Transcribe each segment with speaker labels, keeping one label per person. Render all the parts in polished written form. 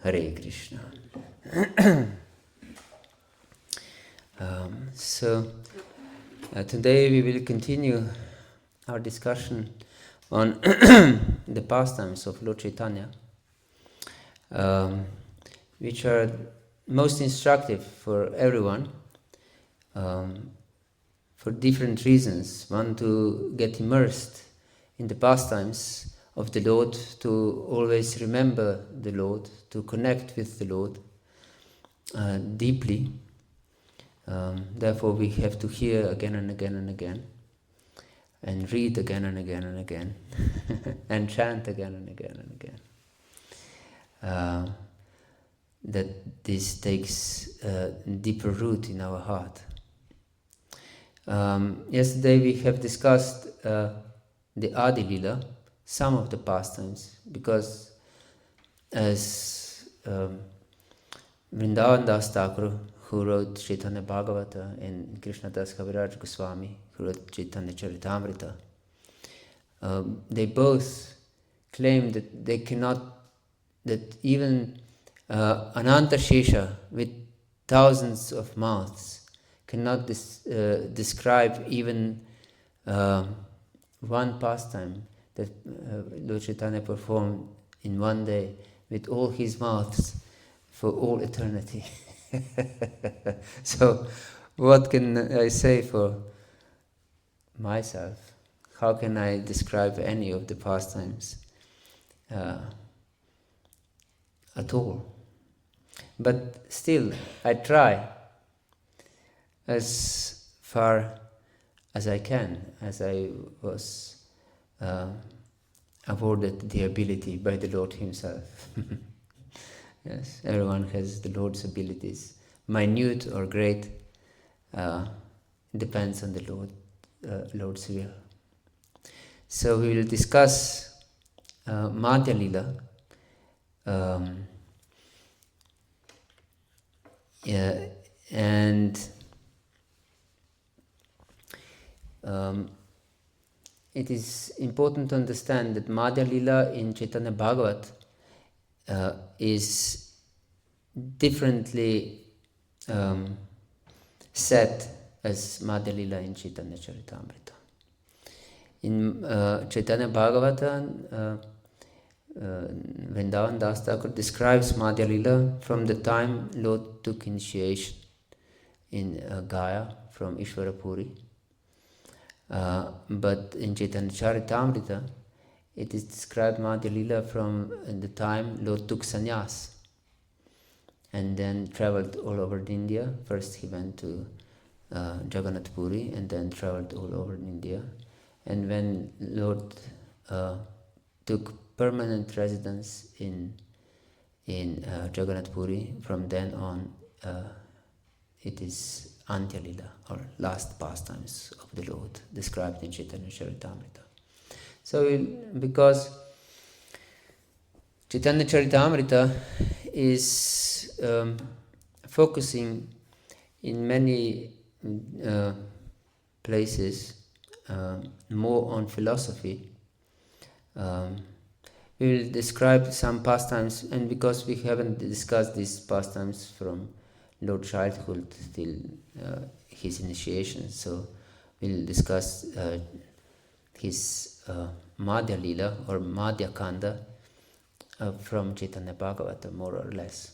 Speaker 1: Hare Krishna. Today we will continue our discussion on the pastimes of Lord Chaitanya, which are most instructive for everyone for different reasons. One, to get immersed in the pastimes of the Lord, to always remember the Lord, to connect with the Lord deeply. Therefore we have to hear again and again and again, and read again and again and again, and chant again and again and again. That this takes deeper root in our heart. Yesterday we have discussed the Adi-lila, some of the pastimes, because as Vrindavan Das Thakur, who wrote Chaitanya Bhagavata, and Krishna Das Kaviraj Goswami, who wrote Chaitanya Charitamrita, they both claim that they cannot, that even Ananta Shesha with thousands of mouths cannot describe even one pastime that Lord Chaitanya performed in one day with all his mouths for all eternity. So what can I say for myself? How can I describe any of the pastimes at all? But still, I try as far as I can, as I was awarded the ability by the Lord himself. Yes, everyone has the Lord's abilities, minute or great, depends on the Lord's will. So we will discuss Madhya-lila, and it is important to understand that Madhya-lila in Chaitanya Bhagavat is differently set as Madhya-lila in Chaitanya Charitamrita. In Chaitanya Bhagavata, Vrindavan Das Thakur describes Madhya-lila from the time Lord took initiation in Gayā from Īśvara Purī. But in Chaitanya Charitamrita, it is described Madhya-lila from the time Lord took sannyāsa and then traveled all over India. First he went to Jagannath Puri and then traveled all over India. And when Lord took permanent residence in Jagannath Puri, from then on it is Antya-lila, or last pastimes of the Lord, described in Chaitanya Charitamrita. So because Chaitanya Charitamrita is focusing in many places more on philosophy, we will describe some pastimes, and because we haven't discussed these pastimes from Lord childhood till his initiation, so we'll discuss his Madhya-lila or Madhya-khaṇḍa from Chaitanya Bhagavata, more or less.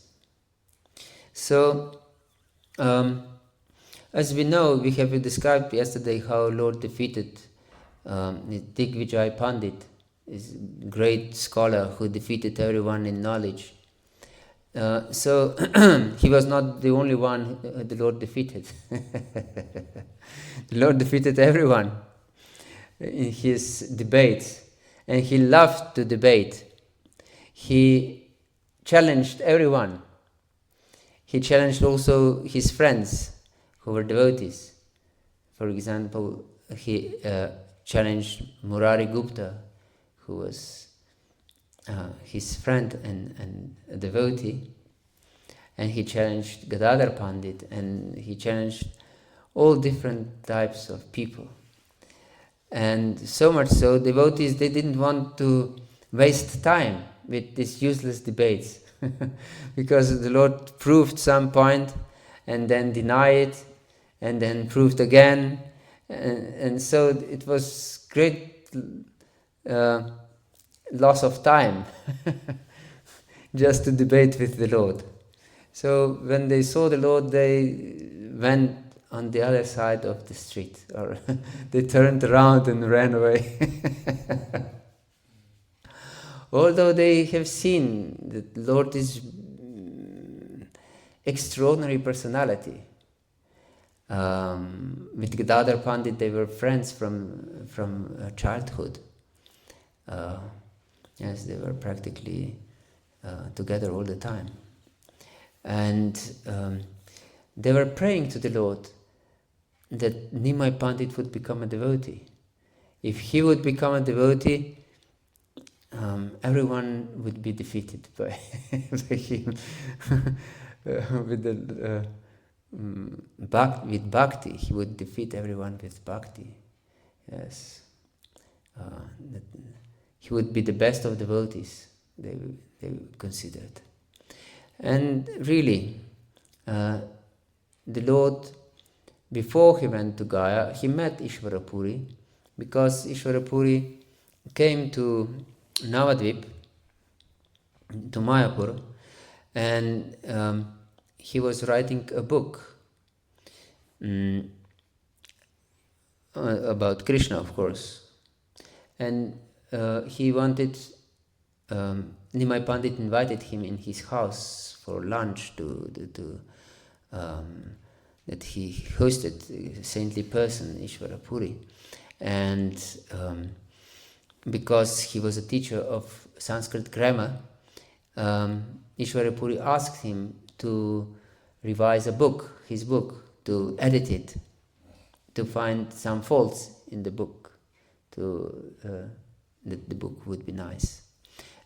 Speaker 1: So, as we know, we have described yesterday how Lord defeated Digvijay Pandit, is a great scholar who defeated everyone in knowledge. So he was not the only one the Lord defeated. The Lord defeated everyone in his debates, and he loved to debate. He challenged everyone. He challenged also his friends who were devotees. For example, he challenged Murari Gupta, who was his friend and a devotee, and he challenged Gadadhar Pandit, and he challenged all different types of people. And so much so, devotees, they didn't want to waste time with these useless debates. because the Lord proved some point and then denied and then proved again, and so it was great loss of time just to debate with the Lord. So when they saw the Lord, they went on the other side of the street, or they turned around and ran away. Although they have seen that the Lord is extraordinary personality. With Gadadhar Pandit, they were friends from childhood. Yes, they were practically together all the time. And they were praying to the Lord that Nimai Paṇḍita would become a devotee. If he would become a devotee, everyone would be defeated by, by him. With bhakti, he would defeat everyone with bhakti. Yes, he would be the best of devotees. They considered, and really, the Lord, before he went to Gaya, he met Īśvara Purī, because Īśvara Purī came to Navadvīpa, to Mayapur, and he was writing a book about Krishna, of course, and he wanted, Nimai Paṇḍita invited him in his house for lunch that he hosted a saintly person, Īśvara Purī, and because he was a teacher of Sanskrit grammar, Īśvara Purī asked him to revise his book, to edit it, to find some faults in the book, that the book would be nice.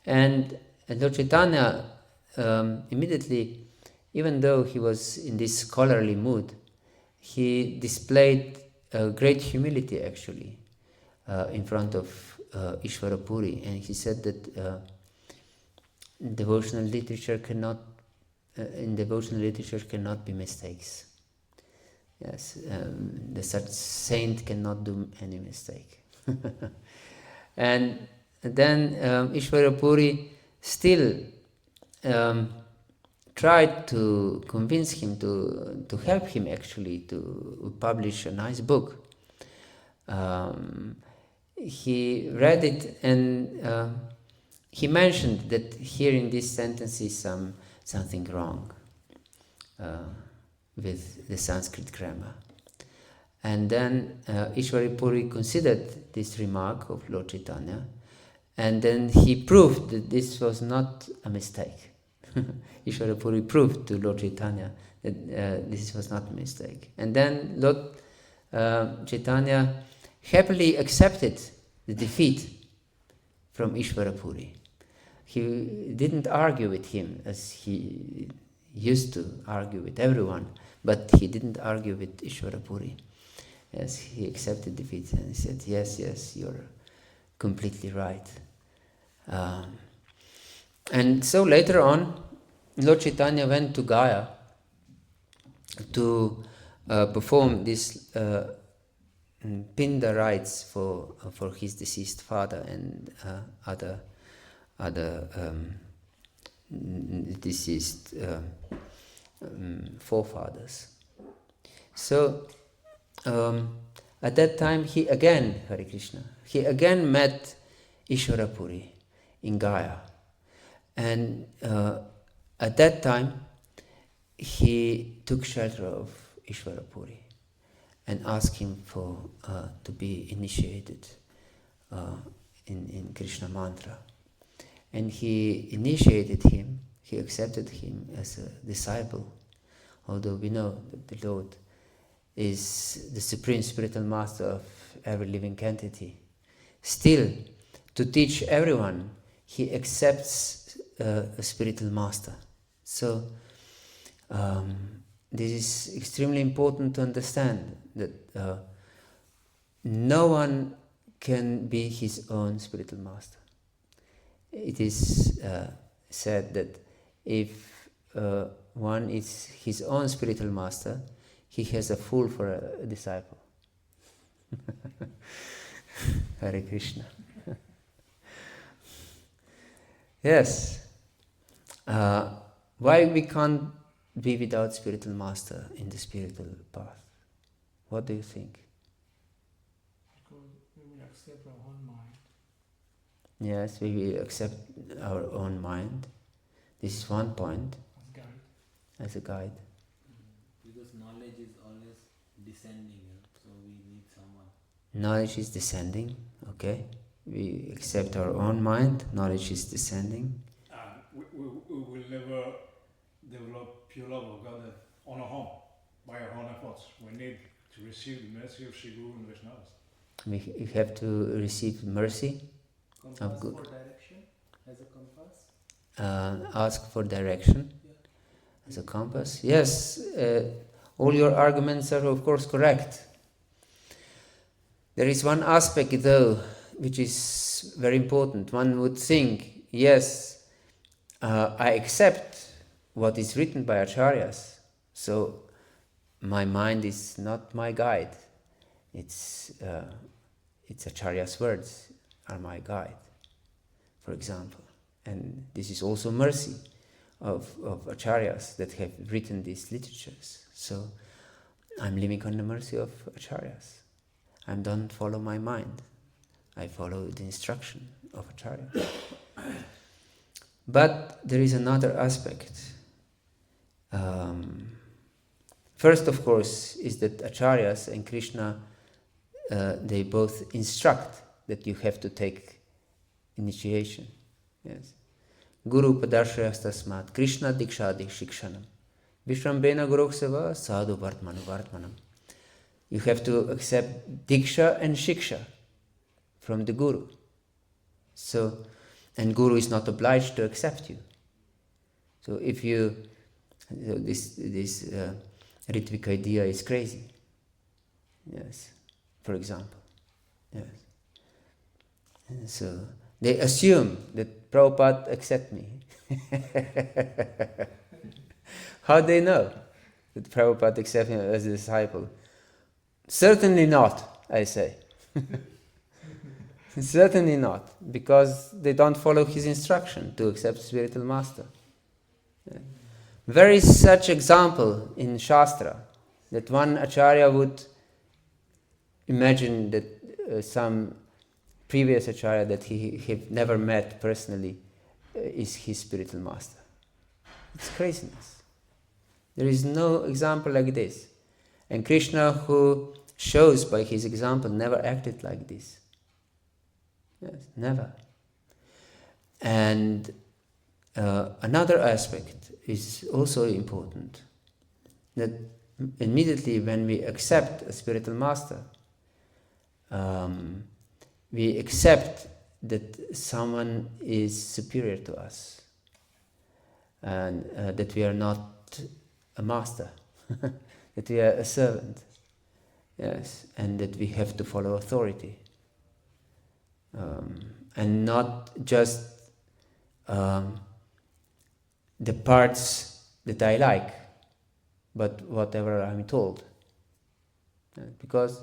Speaker 1: And Lord Chaitanya immediately, even though he was in this scholarly mood, he displayed great humility actually in front of Īśvara Purī, and he said that devotional literature cannot be mistakes. Yes, the such saint cannot do any mistake. And then Īśvara Purī still tried to convince him to help him actually to publish a nice book. He read it, and he mentioned that here in this sentence is something wrong with the Sanskrit grammar. And then Īśvara Purī considered this remark of Lord Chaitanya, and then he proved that this was not a mistake. Īśvara Purī proved to Lord Chaitanya that this was not a mistake. And then Lord Chaitanya happily accepted the defeat from Īśvara Purī. He didn't argue with him as he used to argue with everyone, but he didn't argue with Īśvara Purī. Yes, he accepted defeat and he said, yes, you're completely right. And so later on, Lord Chaitanya went to Gaya to perform this Pinda rites for his deceased father and other deceased forefathers. So at that time he again met Īśvara Purī in Gaya, and at that time he took shelter of Īśvara Purī and asked him to be initiated in Krishna mantra. And he initiated him, he accepted him as a disciple, although we know that the Lord is the supreme spiritual master of every living entity. Still, to teach everyone, he accepts a spiritual master. So, this is extremely important to understand, that no one can be his own spiritual master. It is said that if one is his own spiritual master, he has a fool for a disciple. Hare Krishna. Yes. Why we can't be without spiritual master in the spiritual path? What do you think?
Speaker 2: Because we will accept our own mind.
Speaker 1: Yes, we will accept our own mind. This is one point. As a guide.
Speaker 3: Because knowledge is always descending, so we need someone.
Speaker 1: Knowledge is descending, okay? We accept our own mind, knowledge is descending.
Speaker 2: We will never develop pure love of God on our own, by our own efforts. We need to receive the mercy of Śrī Guru and Vaishnavas.
Speaker 1: We have to receive mercy.
Speaker 3: Compass for direction as a compass?
Speaker 1: Ask for direction as a compass. Yes, all your arguments are of course correct. There is one aspect though which is very important. One would think, yes, I accept what is written by acharyas, so my mind is not my guide. It's acharya's words are my guide, for example. And this is also mercy of acharyas that have written these literatures. So I'm living on the mercy of acharyas. I don't follow my mind. I follow the instruction of acharya. But there is another aspect. First, of course, is that acharyas and Krishna, they both instruct that you have to take initiation. Yes. Guru padarshayas tasmat Krishna dīkṣā shikshanam Vishrambena gurokseva sadhu vartmanu vartmanam. You have to accept dīkṣā and shiksha from the Guru. So, and Guru is not obliged to accept you. So if you, this Ritvik idea is crazy. Yes, for example. Yes. And so they assume that Prabhupada accept me. How they know that Prabhupada accept him as a disciple? Certainly not, I say. Certainly not, because they don't follow his instruction to accept spiritual master. Very such example in Shastra, that one acharya would imagine that some previous acharya that he have never met personally is his spiritual master. It's craziness. There is no example like this. And Krishna, who shows by his example, never acted like this. Yes, never. And another aspect is also important, that immediately when we accept a spiritual master, we accept that someone is superior to us, and that we are not a master, that we are a servant, yes, and that we have to follow authority, and not just the parts that I like, but whatever I'm told. Because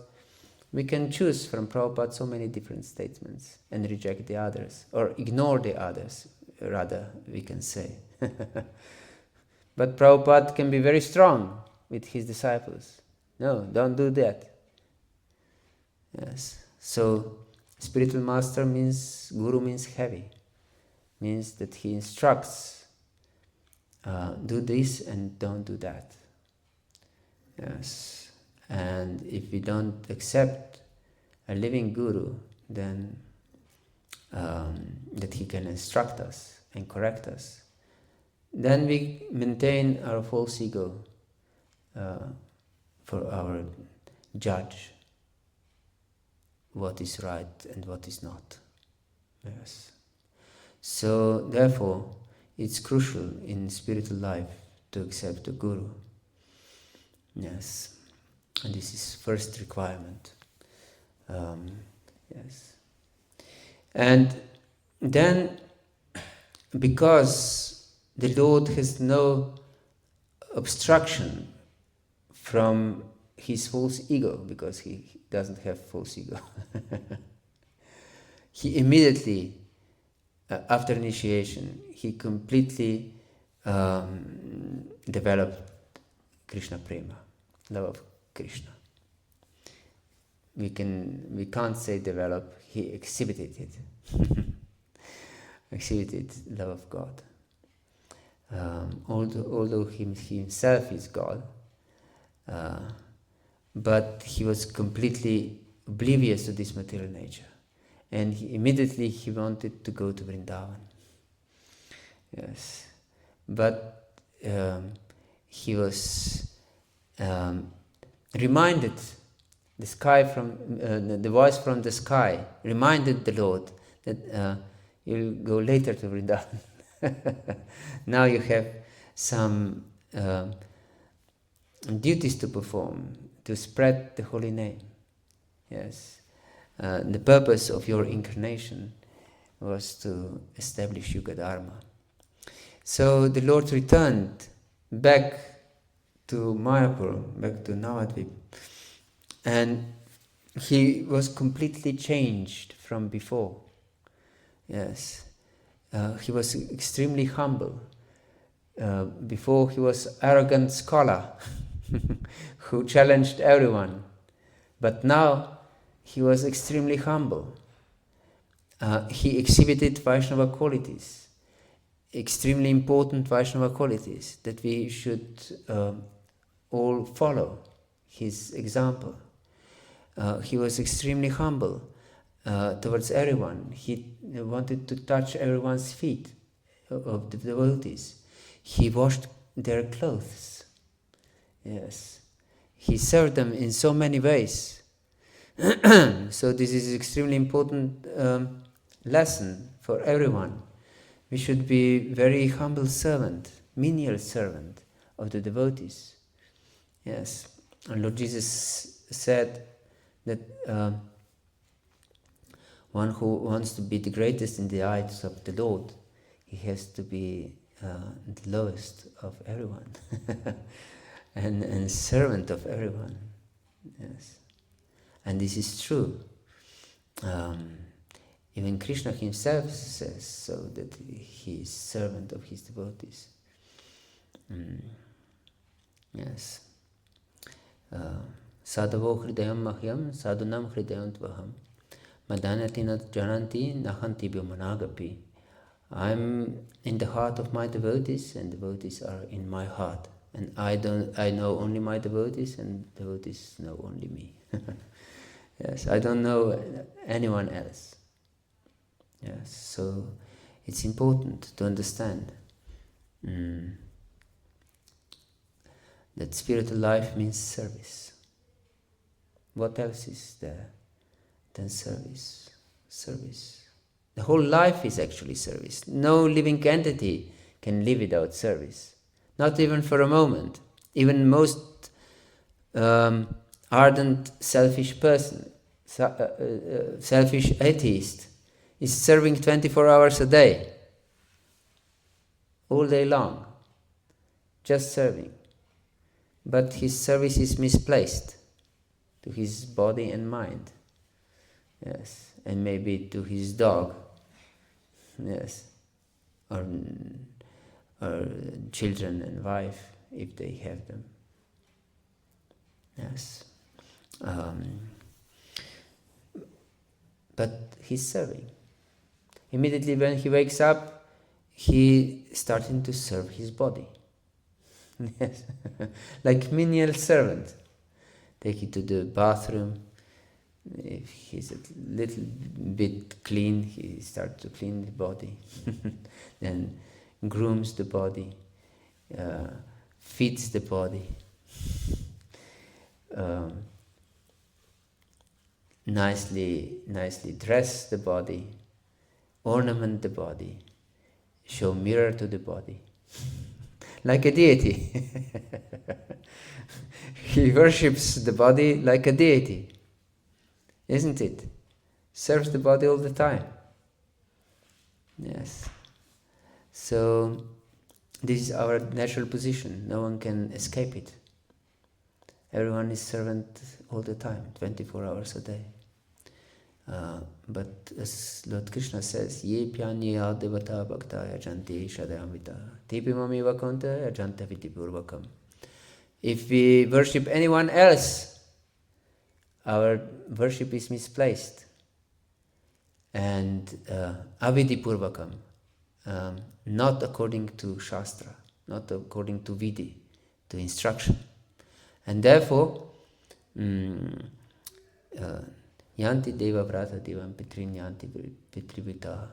Speaker 1: we can choose from Prabhupada so many different statements and reject the others, or ignore the others, rather, we can say. But Prabhupada can be very strong with his disciples. No, don't do that. Yes. So, spiritual master means, Guru means heavy. Means that he instructs, do this and don't do that. Yes. And if we don't accept a living Guru, then that he can instruct us and correct us, then we maintain our false ego for our judge what is right and what is not. Yes. So therefore, it's crucial in spiritual life to accept the Guru. Yes. And this is first requirement. Yes. And then, because the Lord has no obstruction from his false ego, because he doesn't have false ego. He immediately, after initiation, he completely developed Krishna prema, love of Krishna. We can't say develop, he exhibited it. Exhibited love of God. Although he himself is God, but he was completely oblivious to this material nature. And immediately he wanted to go to Vrindavan. Yes. But he was reminded, the voice from the sky reminded the Lord that you'll go later to Vrindavan. Now you have some duties to perform, to spread the holy name. Yes. The purpose of your incarnation was to establish Yuga-dharma. So the Lord returned back to Mayapur, back to Navadvīpa, and he was completely changed from before. Yes, he was extremely humble. Before he was arrogant scholar who challenged everyone, but now he was extremely humble. He exhibited Vaishnava qualities, extremely important Vaishnava qualities that we should all follow his example. He was extremely humble towards everyone. He wanted to touch everyone's feet of the devotees. He washed their clothes. Yes. He served them in so many ways. So this is extremely important lesson for everyone. We should be very humble servant, menial servant of the devotees. Yes. And Lord Jesus said that one who wants to be the greatest in the eyes of the Lord, he has to be the lowest of everyone and servant of everyone. Yes. And this is true. Even Krishna himself says so, that he is servant of his devotees. Yes. Sadhavo hridayam mahyam sadhunam hridayam tvaham madhanati nat jananti nahanti bhyomanagapi. I'm in the heart of my devotees, and devotees are in my heart. And I know only my devotees, and devotees know only me. Yes, I don't know anyone else. Yes, so it's important to understand that spiritual life means service. What else is there than service? Service. The whole life is actually service. No living entity can live without service. Not even for a moment. Even most ardent, selfish person, selfish atheist, is serving 24 hours a day, all day long, just serving. But his service is misplaced to his body and mind. Yes, and maybe to his dog. Yes, or children and wife, if they have them. Yes. But he's serving. Immediately when he wakes up, he starting to serve his body. Yes. Like menial servant. Take it to the bathroom. If he's a little bit clean, he starts to clean the body. Then grooms the body, feeds the body, nicely dress the body, ornament the body, show mirror to the body, like a deity. He worships the body like a deity, isn't it? Serves the body all the time. Yes. So This is our natural position. No one can escape it. Everyone is servant all the time, 24 hours a day. But as Lord Krishna says, Ye pyanya devata bhakta yajanti shadayamvita tipimami vakonta yajanta vitipurvakam. If we worship anyone else, our worship is misplaced. And avidipurvakam, not according to Shastra, not according to Vidi, to instruction. And therefore, yanti deva vrata devam pitrin yanti pitrivita,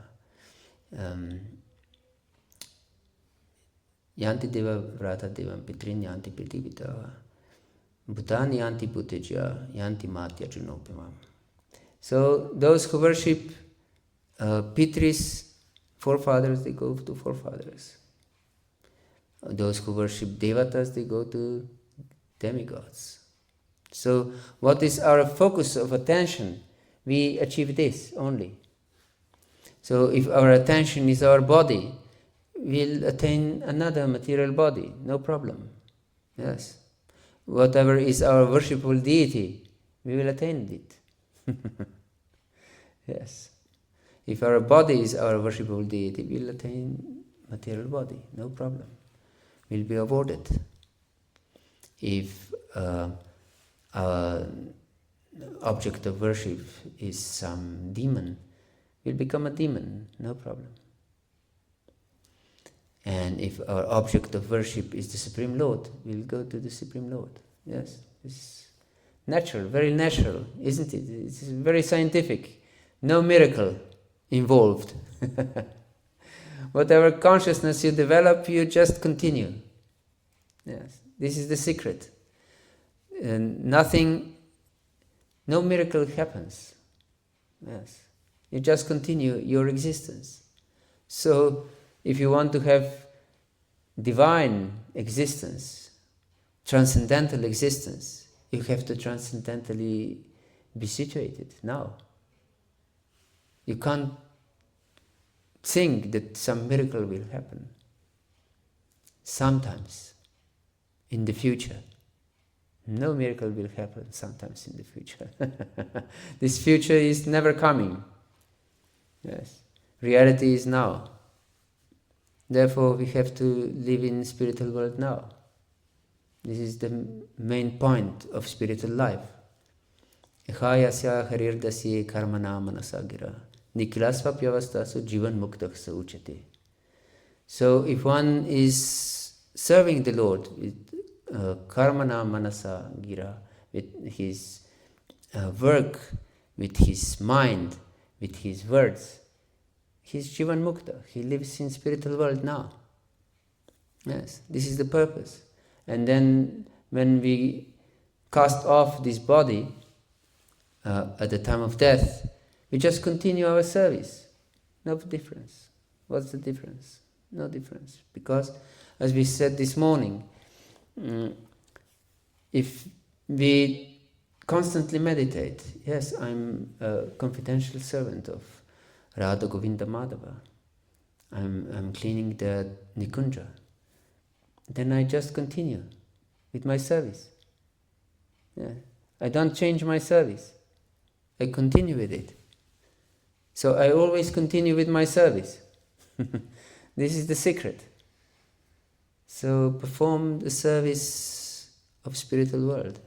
Speaker 1: yanti deva vrata devam pitrin yanti pitrivita, bhutani yanti bhuteja yanti matya junopimam. So those who worship Pitris, forefathers, they go to forefathers. Those who worship Devatas, they go to demigods. So what is our focus of attention? We achieve this only. So if our attention is our body, we'll attain another material body, no problem. Yes. Whatever is our worshipful deity, we will attain it. Yes. If our body is our worshipful deity, we'll attain material body, no problem. We'll be awarded. If our object of worship is some demon, we'll become a demon, no problem. And if our object of worship is the Supreme Lord, we'll go to the Supreme Lord. Yes, it's natural, very natural, isn't it? It's very scientific. No miracle involved. Whatever consciousness you develop, you just continue. Yes, this is the secret. And nothing, no miracle happens. Yes, you just continue your existence. So, if you want to have divine existence, transcendental existence, you have to transcendentally be situated now. You can't think that some miracle will happen. Sometimes, in the future. No miracle will happen sometimes in the future. This future is never coming. Yes. Reality is now. Therefore, we have to live in spiritual world now. This is the main point of spiritual life. Ehayasya harirdasya karma nāma-saṅkīrtana gira nikilasva pyavastasu jivan muktaksa uchate. So if one is serving the Lord with karmana manasa gira, with his work, with his mind, with his words, he's jivan mukta. He lives in spiritual world now. Yes, this is the purpose. And then when we cast off this body at the time of death, we just continue our service. No difference. What's the difference? No difference. Because, as we said this morning, if we constantly meditate, yes, I'm a confidential servant of Radha Govinda Madhava, I'm cleaning the Nikunja, then I just continue with my service. Yeah. I don't change my service. I continue with it. So I always continue with my service. This is the secret. So perform the service of spiritual world.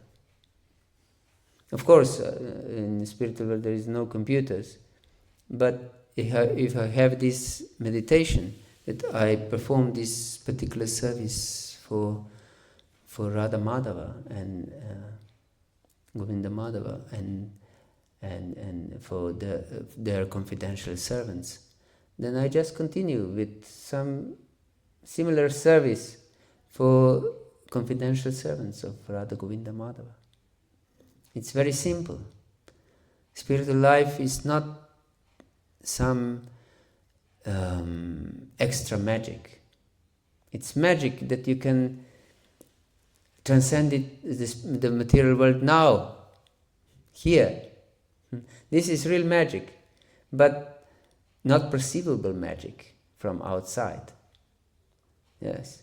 Speaker 1: Of course, in the spiritual world there is no computers, but if I have this meditation, that I perform this particular service for Radha Madhava and Govinda Madhava and for their confidential servants, then I just continue with some similar service for confidential servants of Radha Govinda Madhava. It's very simple. Spiritual life is not some extra magic. It's magic that you can transcend the material world now, here. This is real magic, but not perceivable magic from outside. Yes.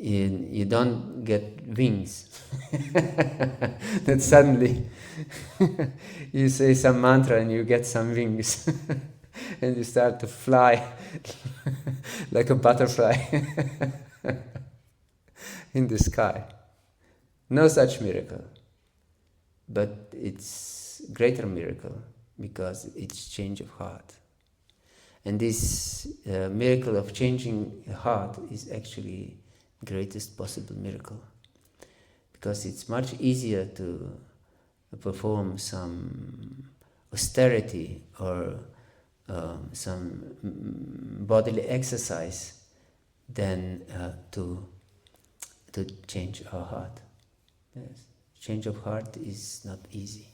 Speaker 1: You don't get wings. That suddenly you say some mantra and you get some wings. And you start to fly like a butterfly in the sky. No such miracle. But it's greater miracle because it's change of heart. And this miracle of changing a heart is actually the greatest possible miracle. Because it's much easier to perform some austerity or some bodily exercise than to change our heart. Yes. Change of heart is not easy.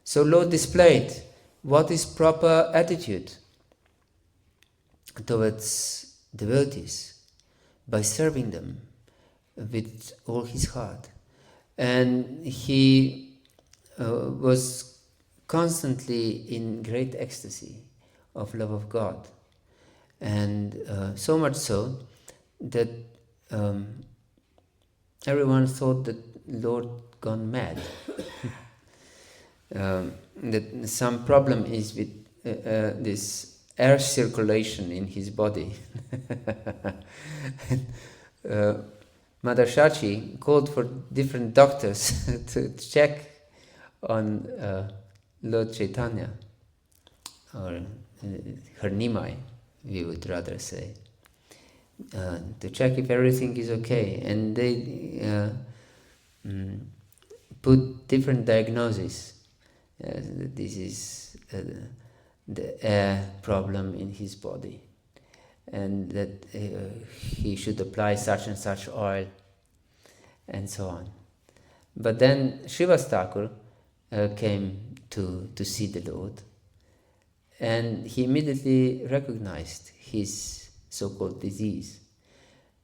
Speaker 1: So Lord displayed what is proper attitude towards devotees by serving them with all his heart. And he was constantly in great ecstasy of love of God. And so much so that everyone thought that Lord gone mad. That some problem is with this air circulation in his body. Mother Shachi called for different doctors to check on Lord Chaitanya, or her Nimai, we would rather say, to check if everything is okay. And they put different diagnoses. This is the air problem in his body, and that he should apply such and such oil, and so on. But then Śrīvāsa Thakur came to see the Lord, and he immediately recognized his so-called disease.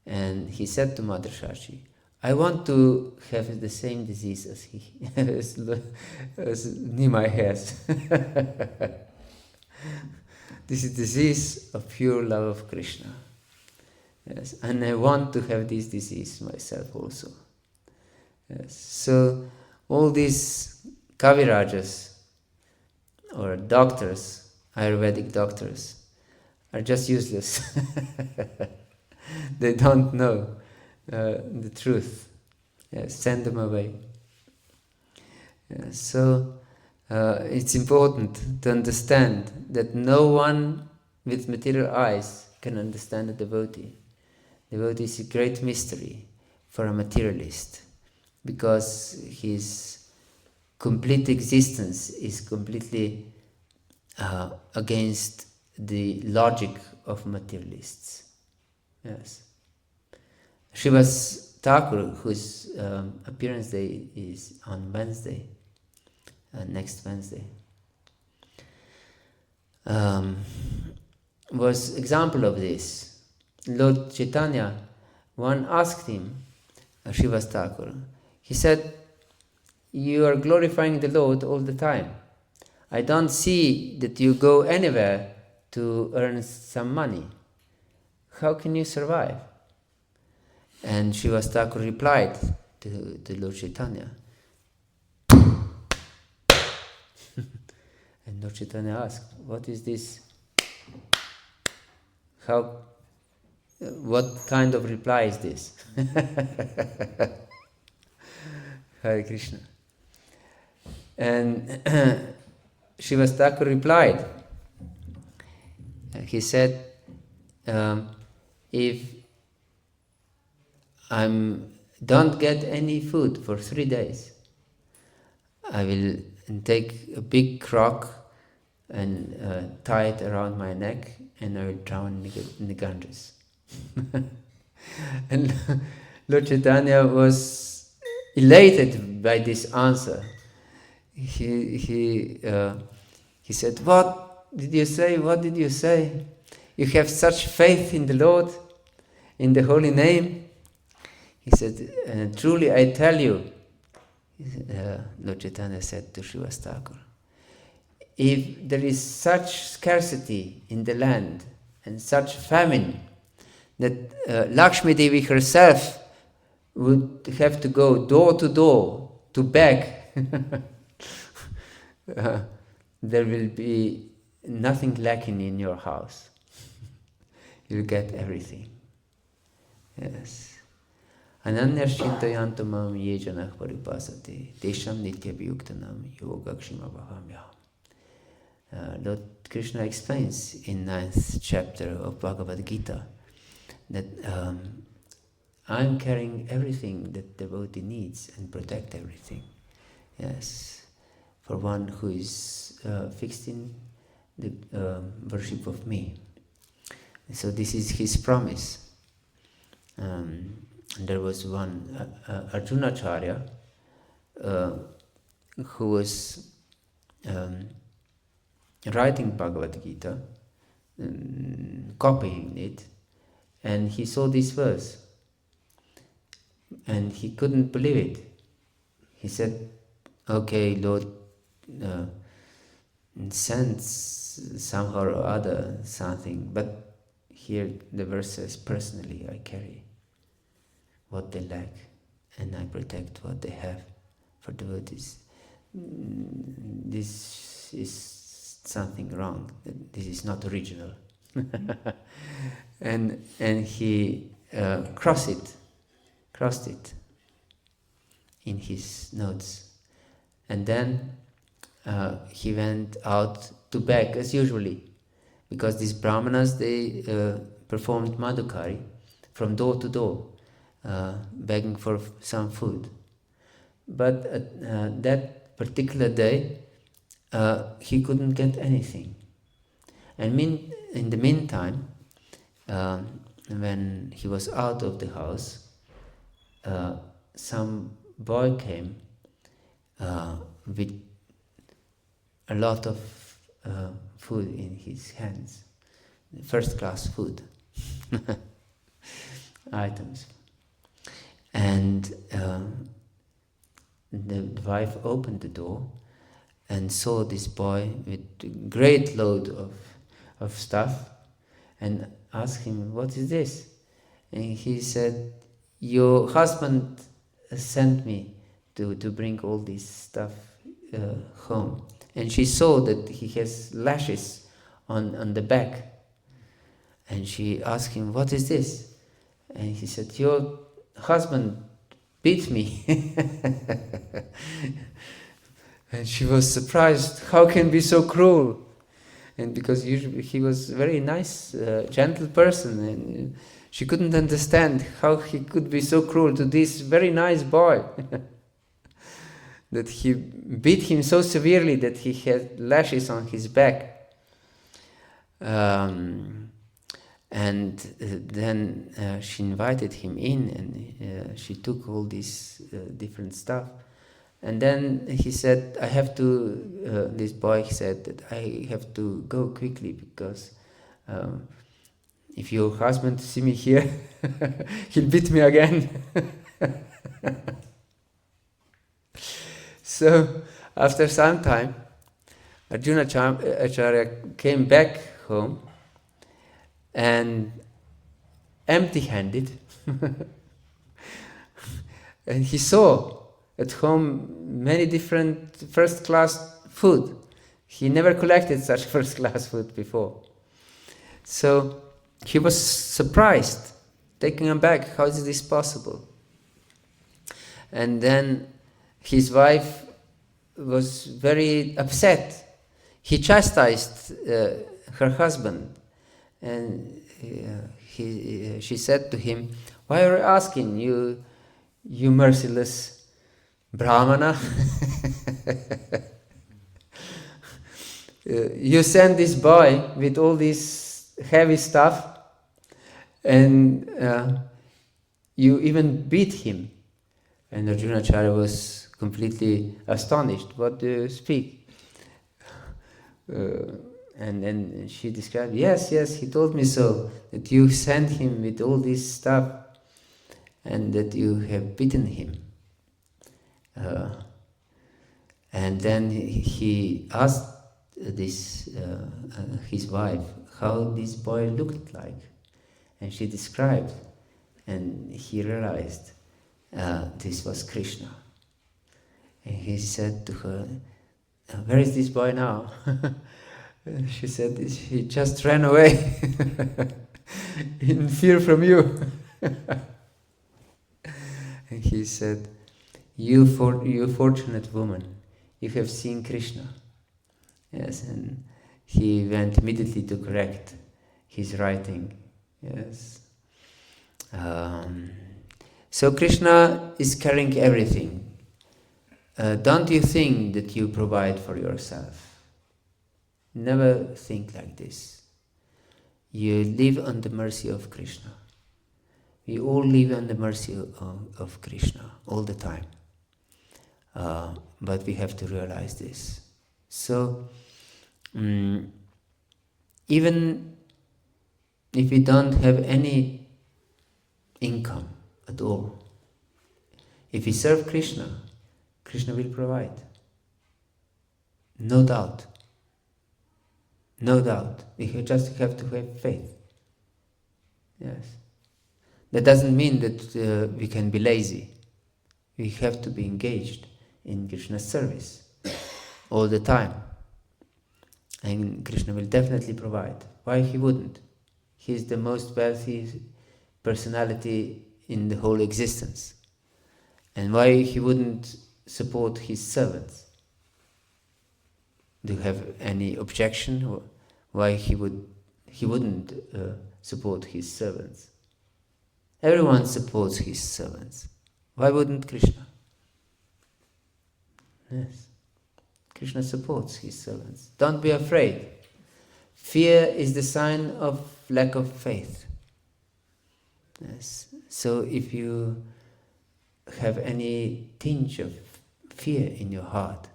Speaker 1: And he said to Mother Shachi, I want to have the same disease as he, as Nimai has. This is disease of pure love of Krishna. Yes, and I want to have this disease myself also. Yes. So all these Kavirajas or doctors, Ayurvedic doctors, are just useless. They don't know the truth. Yes, send them away. Yes, so it's important to understand that no one with material eyes can understand a devotee. Devotee is a great mystery for a materialist, because his complete existence is completely against the logic of materialists. Yes. Śrīvāsa Thakur, whose appearance day is on Wednesday, next Wednesday, was example of this. Lord Chaitanya, one asked him, Śrīvāsa Thakur, he said, you are glorifying the Lord all the time. I don't see that you go anywhere to earn some money. How can you survive? And Śrīvāsa Thakur replied to Lord Chaitanya. And Lord Chaitanya asked, what is this? What kind of reply is this? Hare Krishna. And Śrīvāsa Thakur replied. He said, if I don't get any food for 3 days, I will take a big crock and tie it around my neck, and I will drown in the Ganges. And Lord Chaitanya was elated by this answer. He said, what did you say? What did you say? You have such faith in the Lord, in the holy name? He said, truly I tell you, Lord Chaitanya said to Śrīvāsa Thakur, if there is such scarcity in the land and such famine that Lakshmi Devi herself would have to go door to door to beg. There will be nothing lacking in your house. You'll get everything. Yes. Ananyas chintayantu mam ye janah paripasate tesham nitya viyuktanam yogakshima bhahamyaham. Lord Krishna explains in 9th chapter of Bhagavad-gīta that I'm carrying everything that devotee needs and protect everything. Yes, for one who is fixed in the worship of me. So this is his promise. There was one Arjunacharya who was writing Bhagavad-gīta, copying it, and he saw this verse and he couldn't believe it. He said, okay, Lord sends somehow or other something, but here the verse says, personally I carry what they lack and I protect what they have for devotees. This is something wrong. This is not original. and he crossed it in his notes. And then he went out to beg as usually, because these brahmanas, they performed madhukari from door to door, begging for some food. But that particular day, he couldn't get anything. And in the meantime, when he was out of the house, some boy came with a lot of food in his hands, first-class food items. And the wife opened the door and saw this boy with a great load of stuff and asked him, what is this? And he said, your husband sent me to bring all this stuff home. And she saw that he has lashes on the back. And she asked him, what is this? And he said, your husband beat me. And she was surprised, how can be so cruel? And because usually he was a very nice, gentle person, and she couldn't understand how he could be so cruel to this very nice boy. That he beat him so severely that he had lashes on his back. And then she invited him in, and she took all this different stuff. And then he said, I have to, this boy said that I have to go quickly because if your husband see me here, he'll beat me again. So after some time, Arjunacharya came back home and empty-handed. And he saw at home many different first-class food. He never collected such first-class food before. So he was surprised, taken aback, how is this possible? And then his wife was very upset. He chastised her husband, and she said to him, why are you asking, you merciless Brahmana? You sent this boy with all this heavy stuff, and you even beat him. And Arjunacharya was completely astonished. What do you speak? And then she described, yes, he told me so, that you sent him with all this stuff and that you have beaten him. And then he asked his wife how this boy looked like. And she described, and he realized this was Krishna. And he said to her, where is this boy now? She said, he just ran away in fear from you. And he said, you fortunate woman, you have seen Krishna. Yes, and he went immediately to correct his writing. Yes. So Krishna is carrying everything. Don't you think that you provide for yourself? Never think like this. You live on the mercy of Krishna. We all live on the mercy of Krishna all the time. But we have to realize this. So, even if we don't have any income at all, if we serve Krishna, Krishna will provide. No doubt. No doubt. We just have to have faith. Yes. That doesn't mean that we can be lazy. We have to be engaged in Krishna's service all the time. And Krishna will definitely provide. Why he wouldn't? He is the most wealthy personality in the whole existence. And why he wouldn't support his servants? Do you have any objection? Why he wouldn't support his servants? Everyone supports his servants. Why wouldn't Krishna? Yes. Krishna supports his servants. Don't be afraid. Fear is the sign of lack of faith. Yes. So if you have any tinge of fear in your heart,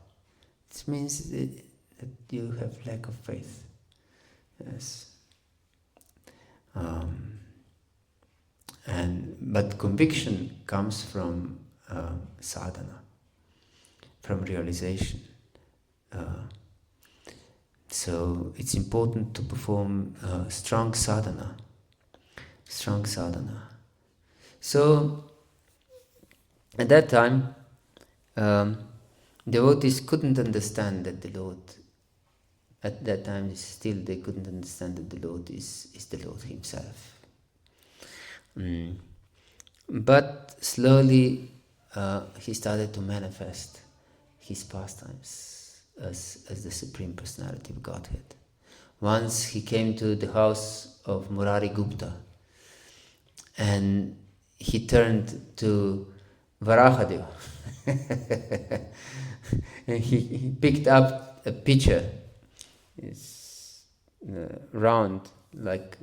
Speaker 1: it means that you have lack of faith. Yes. But conviction comes from sadhana, from realization. So it's important to perform strong sadhana. Strong sadhana. So at that time, devotees couldn't understand that the Lord, at that time still they couldn't understand that the Lord is the Lord himself. But slowly he started to manifest his pastimes as the Supreme Personality of Godhead. Once he came to the house of Murari Gupta and he turned to Varahadeva and he picked up a pitcher. It's round like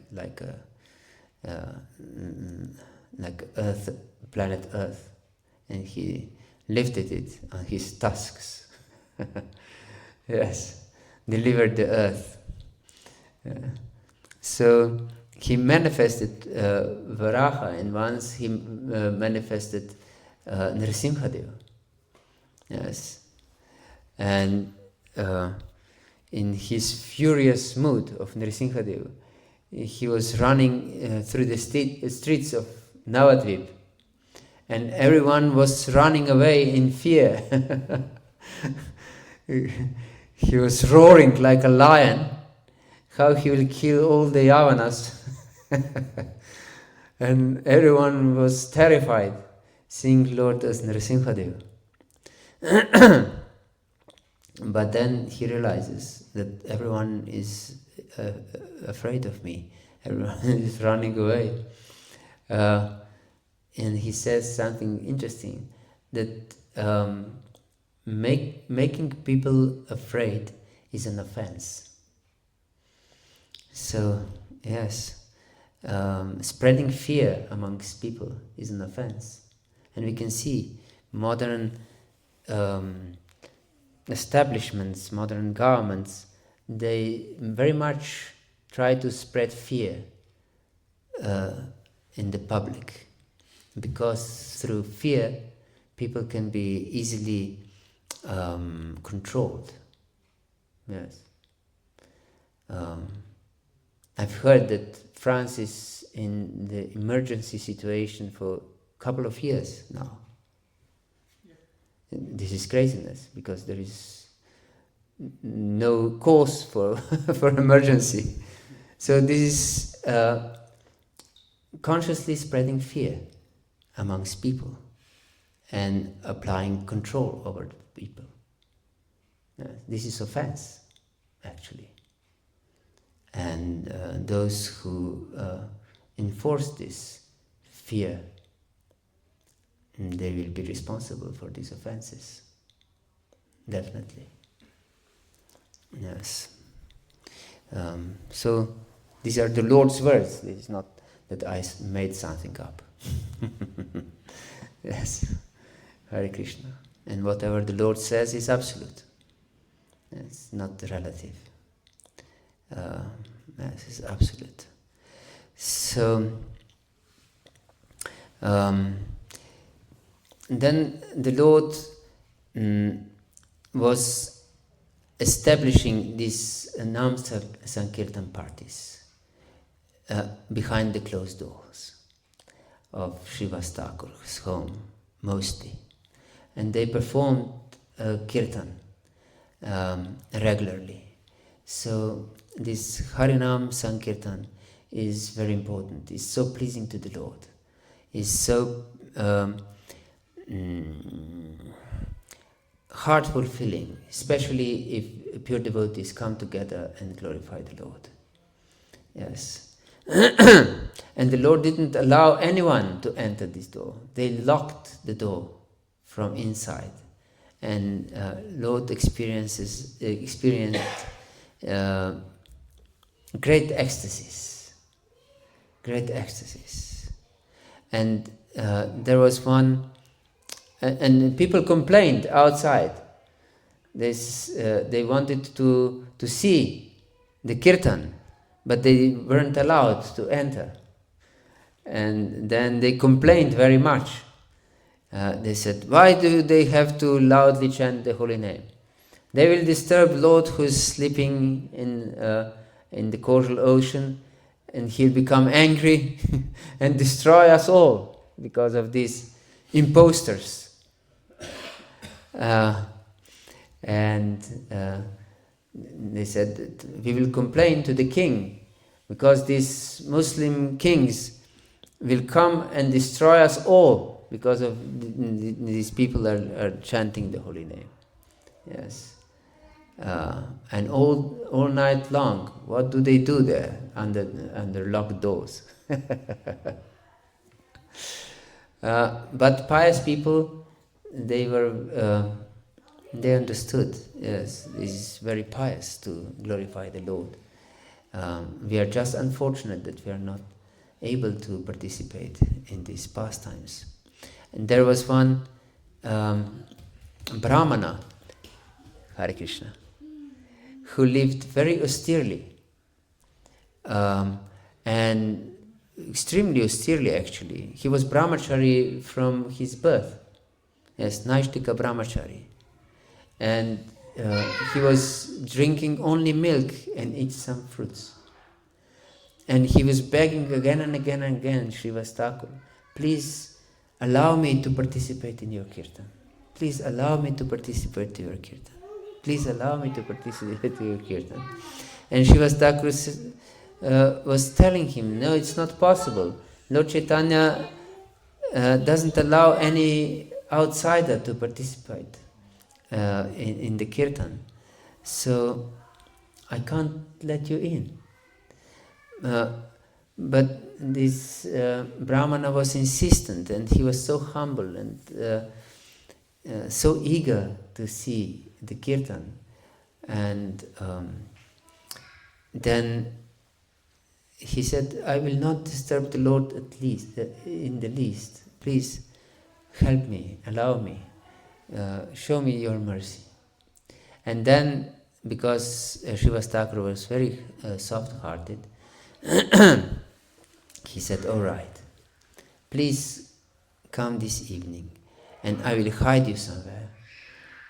Speaker 1: Earth, planet Earth, and he lifted it on his tusks. Yes, delivered the earth. So he manifested Varaha, and once he manifested Nrsimhadeva. Yes, and in his furious mood of Nrsimhadeva, he was running through the streets of Navadvīpa, and everyone was running away in fear. He was roaring like a lion, how he will kill all the Yavanas. And everyone was terrified, seeing Lord as Nrsimhadeva. But then he realizes that everyone is afraid of me. Everyone is running away. And he says something interesting, that making people afraid is an offense. So, yes, spreading fear amongst people is an offense. And we can see modern establishments, modern governments, they very much try to spread fear in the public, because through fear people can be easily controlled. Yes. I've heard that France is in the emergency situation for a couple of years now. This is craziness, because there is no cause for for emergency. So this is consciously spreading fear amongst people and applying control over the people. This is offense, actually. And those who enforce this fear, they will be responsible for these offenses. Definitely. Yes. So these are the Lord's words. It is not that I made something up. Yes. Hare Krishna. And whatever the Lord says is absolute. It's not relative. Yes, it's absolute. So then the Lord was establishing these nāma-saṅkīrtana parties behind the closed doors of Śrīvāsa-aṅgana's home, mostly. And they performed kirtan regularly. So this Harinam Sankirtan is very important. It's so pleasing to the Lord. It's so heart fulfilling, especially if pure devotees come together and glorify the Lord. Yes. And the Lord didn't allow anyone to enter this door. They locked the door from inside. And Lord experienced great ecstasies. Great ecstasies. And there was one, and people complained outside. They wanted to see the kirtan, but they weren't allowed to enter. And then they complained very much. They said, why do they have to loudly chant the holy name? They will disturb Lord who is sleeping in the causal ocean, and he'll become angry and destroy us all because of these imposters. And they said that we will complain to the king because these Muslim kings will come and destroy us all because of these people are chanting the holy name. Yes. And all night long, what do they do there under locked doors? But pious people, they understood. Yes, it is very pious to glorify the Lord. We are just unfortunate that we are not able to participate in these pastimes. And there was one Brahmana, Hare Krishna, who lived very austerely, and extremely austerely actually. He was brahmachari from his birth. Yes, Naishtika brahmachari. And he was drinking only milk and eat some fruits. And he was begging again and again and again, Śrīvāsa, please allow me to participate in your kirtan. Please allow me to participate in your kirtan. Please allow me to participate in your kirtan. And Śrīvāsa was telling him, no, it's not possible. Lord Chaitanya doesn't allow any outsider to participate in the kirtan. So I can't let you in. But this Brahmana was insistent, and he was so humble and so eager to see the kirtan. And then he said, I will not disturb the Lord in the least. Please help me, allow me, show me your mercy. And then, because Śrīvāsa was very soft-hearted, he said, all right, please come this evening and I will hide you somewhere.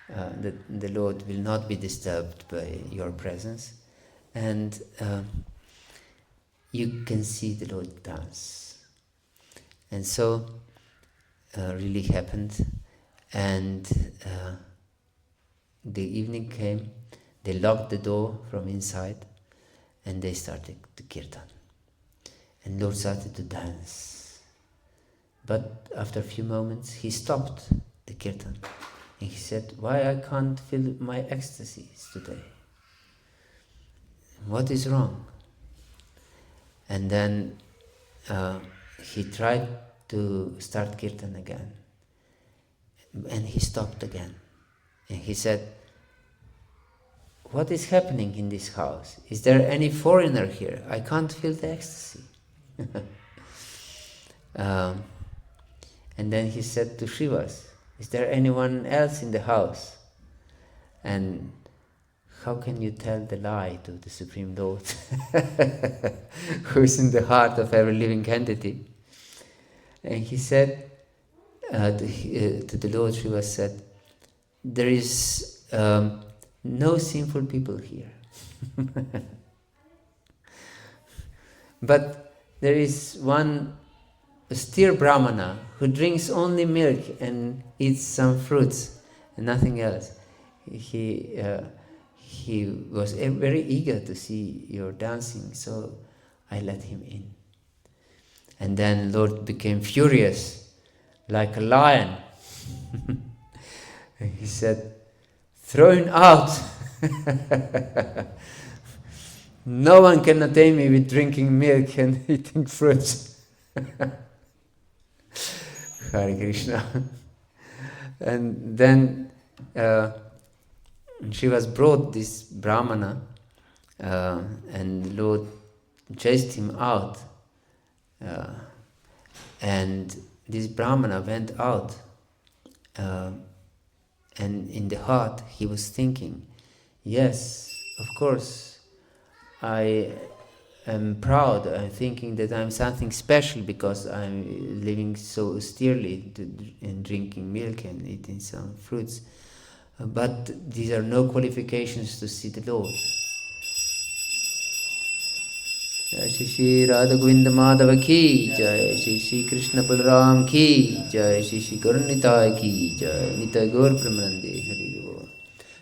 Speaker 1: That the Lord will not be disturbed by your presence. And you can see the Lord dance. And so really happened, and the evening came, they locked the door from inside, and they started the kirtan. And Lord started to dance. But after a few moments, he stopped the kirtan. And he said, why I can't feel my ecstasies today? What is wrong? And then he tried to start kirtan again. And he stopped again. And he said, what is happening in this house? Is there any foreigner here? I can't feel the ecstasy. And then he said to Śrīvāsa, is there anyone else in the house? And how can you tell the lie to the Supreme Lord, who is in the heart of every living entity? And he said, to the Lord, Śrīvāsa said, there is no sinful people here. But there is one austere Brahmana who drinks only milk and eats some fruits and nothing else. He was very eager to see your dancing, so I let him in. And then Lord became furious, like a lion. And he said, throw him out. No one can attain me with drinking milk and eating fruits. Hare Krishna. And then she was brought this Brahmana, and Lord chased him out. And this Brahmana went out, and in the heart he was thinking, yes, of course, I am proud. I'm thinking that I'm something special because I'm living so austerely and drinking milk and eating some fruits. But these are no qualifications to see the Lord. Jai Shri Radha Govinda Madhava ki, Jai Shri Krishna Balaram ki, Jai Shri Gaura-līlā ki, Jai Nitai Gaur Premanande Hari Bol.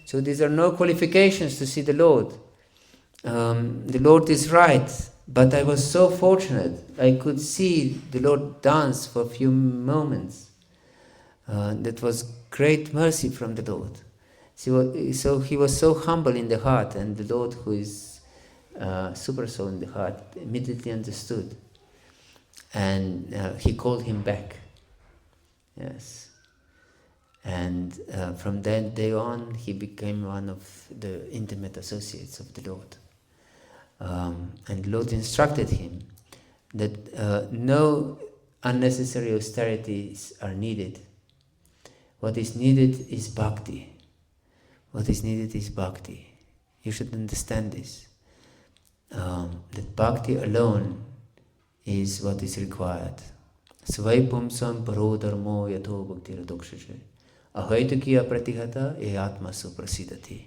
Speaker 1: So these are no qualifications to see the Lord. The Lord is right, but I was so fortunate. I could see the Lord dance for a few moments. That was great mercy from the Lord. So he was so humble in the heart, and the Lord, who is super soul in the heart, immediately understood. And he called him back. Yes. And from that day on, he became one of the intimate associates of the Lord. And the Lord instructed him that no unnecessary austerities are needed. What is needed is bhakti. What is needed is bhakti. You should understand this. That bhakti alone is what is required. Svai pumsam paro dharmo yatho bhakti radokshashe ahaituki apratihata e atma suprasidati.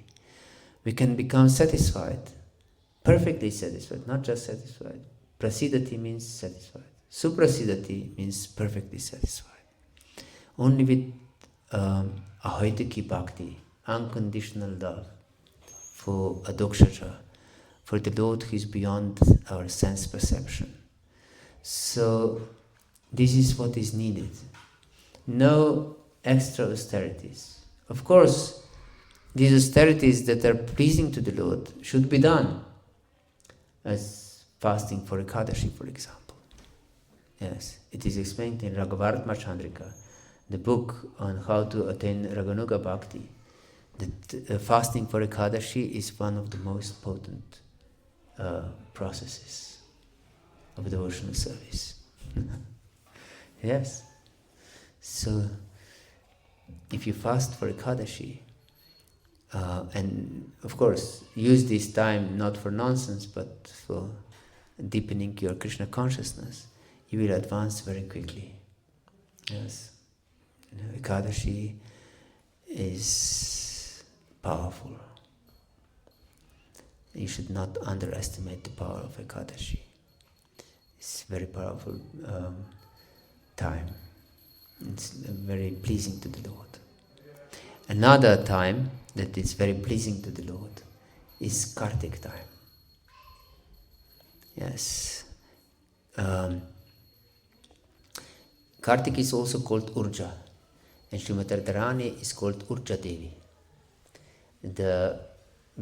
Speaker 1: We can become satisfied, perfectly satisfied, not just satisfied. Prasidati means satisfied. Suprasidati means perfectly satisfied. Only with ahaituki bhakti, unconditional love for adokshaja, for the Lord who is beyond our sense perception. So this is what is needed. No extra austerities. Of course, these austerities that are pleasing to the Lord should be done, as fasting for Ekadashi, for example. Yes, it is explained in Ragavartma-chandrika, the book on how to attain Raganuga Bhakti, that fasting for Ekadashi is one of the most potent processes of devotional service. Yes. So, if you fast for Ekadashi, and of course, use this time not for nonsense, but for deepening your Krishna consciousness, you will advance very quickly. Yes. Ekadashi is powerful. You should not underestimate the power of Ekadashi. It's very powerful time. It's very pleasing to the Lord. Another time that is very pleasing to the Lord is Kartik time. Yes. Kartik is also called Urja, and Srimati Radharani is called Urja Devi, the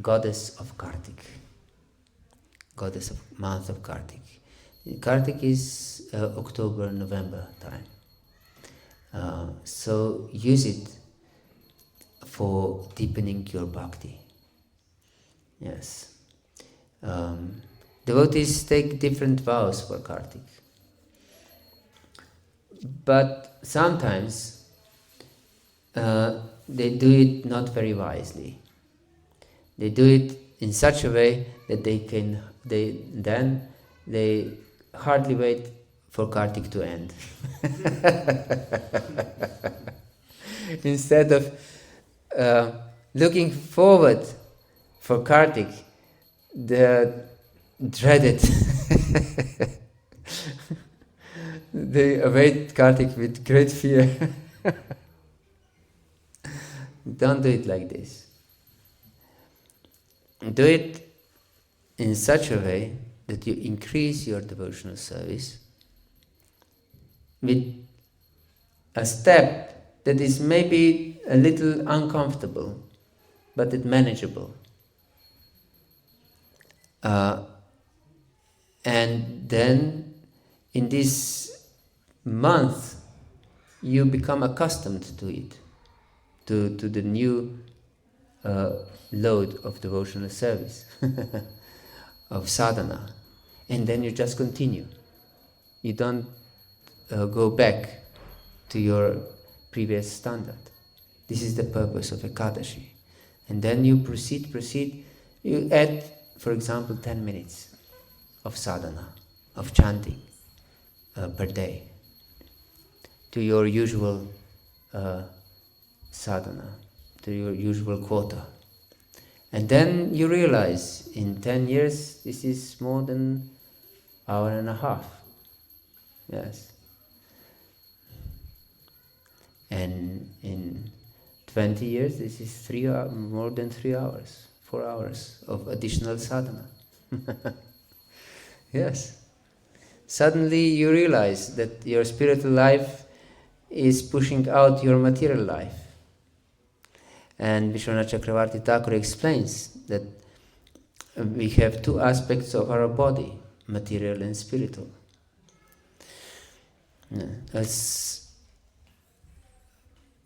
Speaker 1: goddess of Kartik, goddess of month of Kartik. Kartik is October, November time. So use it for deepening your bhakti. Yes. Devotees take different vows for Kartik. But sometimes they do it not very wisely. They do it in such a way that they hardly wait for Kartik to end. Instead of looking forward for Kartik, the dreaded they await Kartik with great fear. Don't do it like this. Do it in such a way that you increase your devotional service with a step that is maybe a little uncomfortable, but it's manageable. And then in this month you become accustomed to it, to the new load of devotional service, of sadhana, and then you just continue. You don't go back to your previous standard. This is the purpose of Ekadashi. And then you proceed, you add, for example, 10 minutes of sadhana, of chanting per day to your usual sadhana, to your usual quota. And then you realize in 10 years this is more than hour and a half. Yes. And in 20 years this is more than 3 hours, 4 hours of additional sadhana. Yes. Suddenly you realize that your spiritual life is pushing out your material life. And Vishwanath Chakravarti Thakur explains that we have two aspects of our body, material and spiritual. As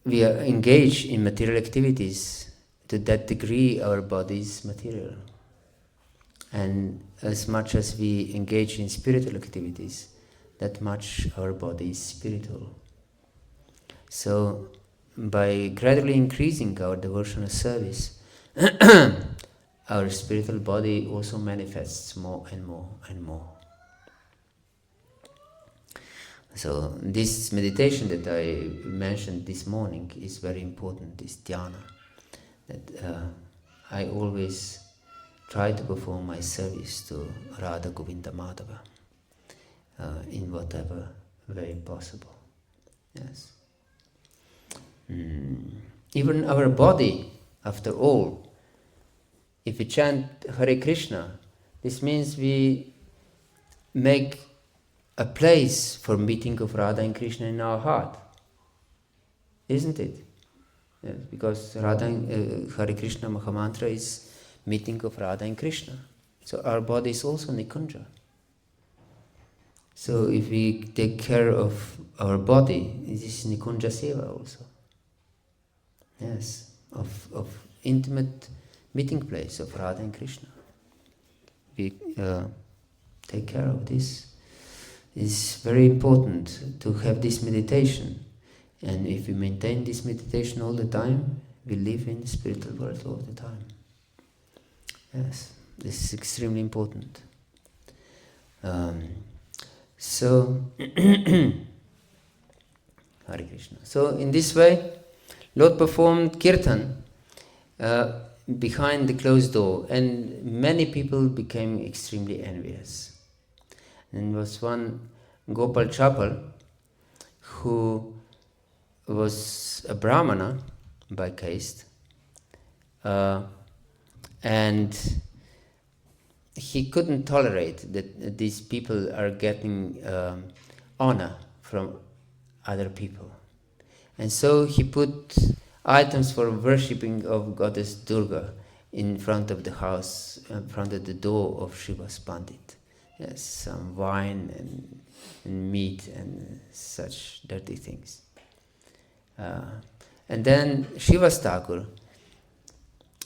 Speaker 1: we are engaged in material activities, to that degree our body is material. And as much as we engage in spiritual activities, that much our body is spiritual. So, by gradually increasing our devotional service, our spiritual body also manifests more and more and more. So, this meditation that I mentioned this morning is very important, this dhyana, that I always try to perform my service to Radha Govinda Madhava in whatever way possible. Yes. Even our body, after all, if we chant Hare Krishna, this means we make a place for meeting of Radha and Krishna in our heart, isn't it? Yes, because Hare Krishna Mahamantra is meeting of Radha and Krishna. So our body is also Nikunja. So if we take care of our body, this is Nikunja Seva also. Yes, of intimate meeting place of Radha and Krishna. We take care of this. It's very important to have this meditation. And if we maintain this meditation all the time, we live in the spiritual world all the time. Yes, this is extremely important. So, Hare Krishna. So, in this way, Lord performed kirtan behind the closed door, and many people became extremely envious. And was one Gopal Chapal who was a Brahmana by caste, and he couldn't tolerate that these people are getting honor from other people. And so he put items for worshipping of goddess Durga in front of the house, in front of the door of Śrīvāsa Paṇḍita. Yes, some wine and meat and such dirty things. And then Śrīvāsa Thakur,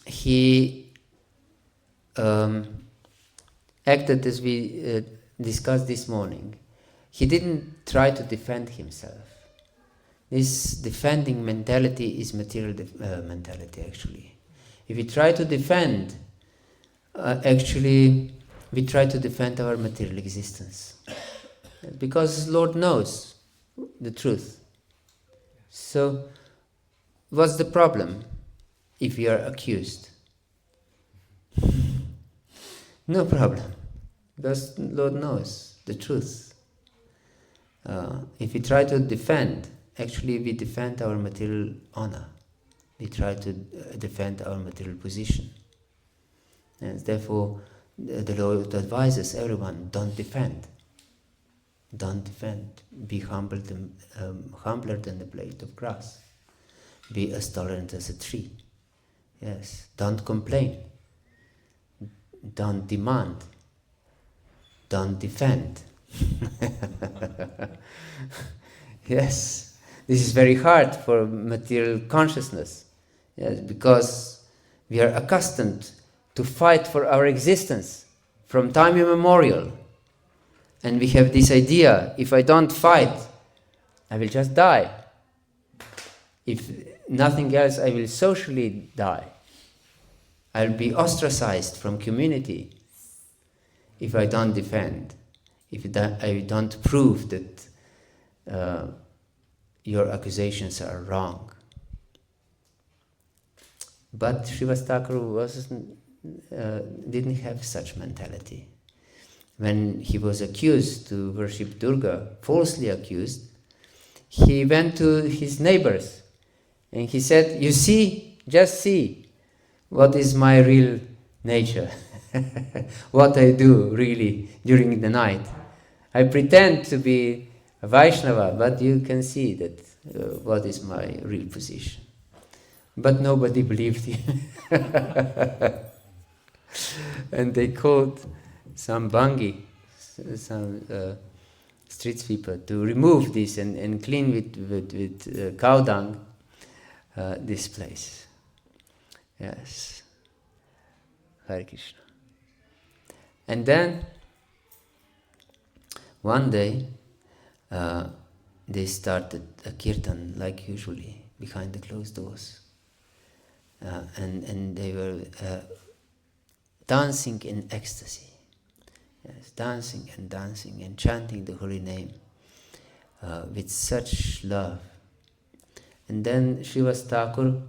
Speaker 1: he acted as we discussed this morning. He didn't try to defend himself. This defending mentality is material mentality, actually. If we try to defend, actually, we try to defend our material existence. Because Lord knows the truth. So, what's the problem if we are accused? No problem. Because Lord knows the truth. If we try to defend, actually we defend our material honor. We try to defend our material position. And therefore, the Lord advises everyone, don't defend. Don't defend. Be humbler than the blade of grass. Be as tolerant as a tree. Yes. Don't complain. Don't demand. Don't defend. Yes. This is very hard for material consciousness. Yes, because we are accustomed to fight for our existence from time immemorial. And we have this idea, if I don't fight, I will just die. If nothing else, I will socially die. I'll be ostracized from community if I don't defend, if I don't prove that your accusations are wrong. But Śrīvāsa Thakur didn't have such mentality. When he was accused to worship Durga, falsely accused, he went to his neighbors and he said, you see, just see what is my real nature, what I do really during the night. I pretend to be a Vaishnava, but you can see that what is my real position. But nobody believed him. And they called some bangi, some street sweeper, to remove this and clean with cow dung this place. Yes. Hare Krishna. And then one day they started a kirtan like usually behind the closed doors. And they were dancing in ecstasy. Yes, dancing and chanting the holy name with such love. And then Śrīvāsa Thakur,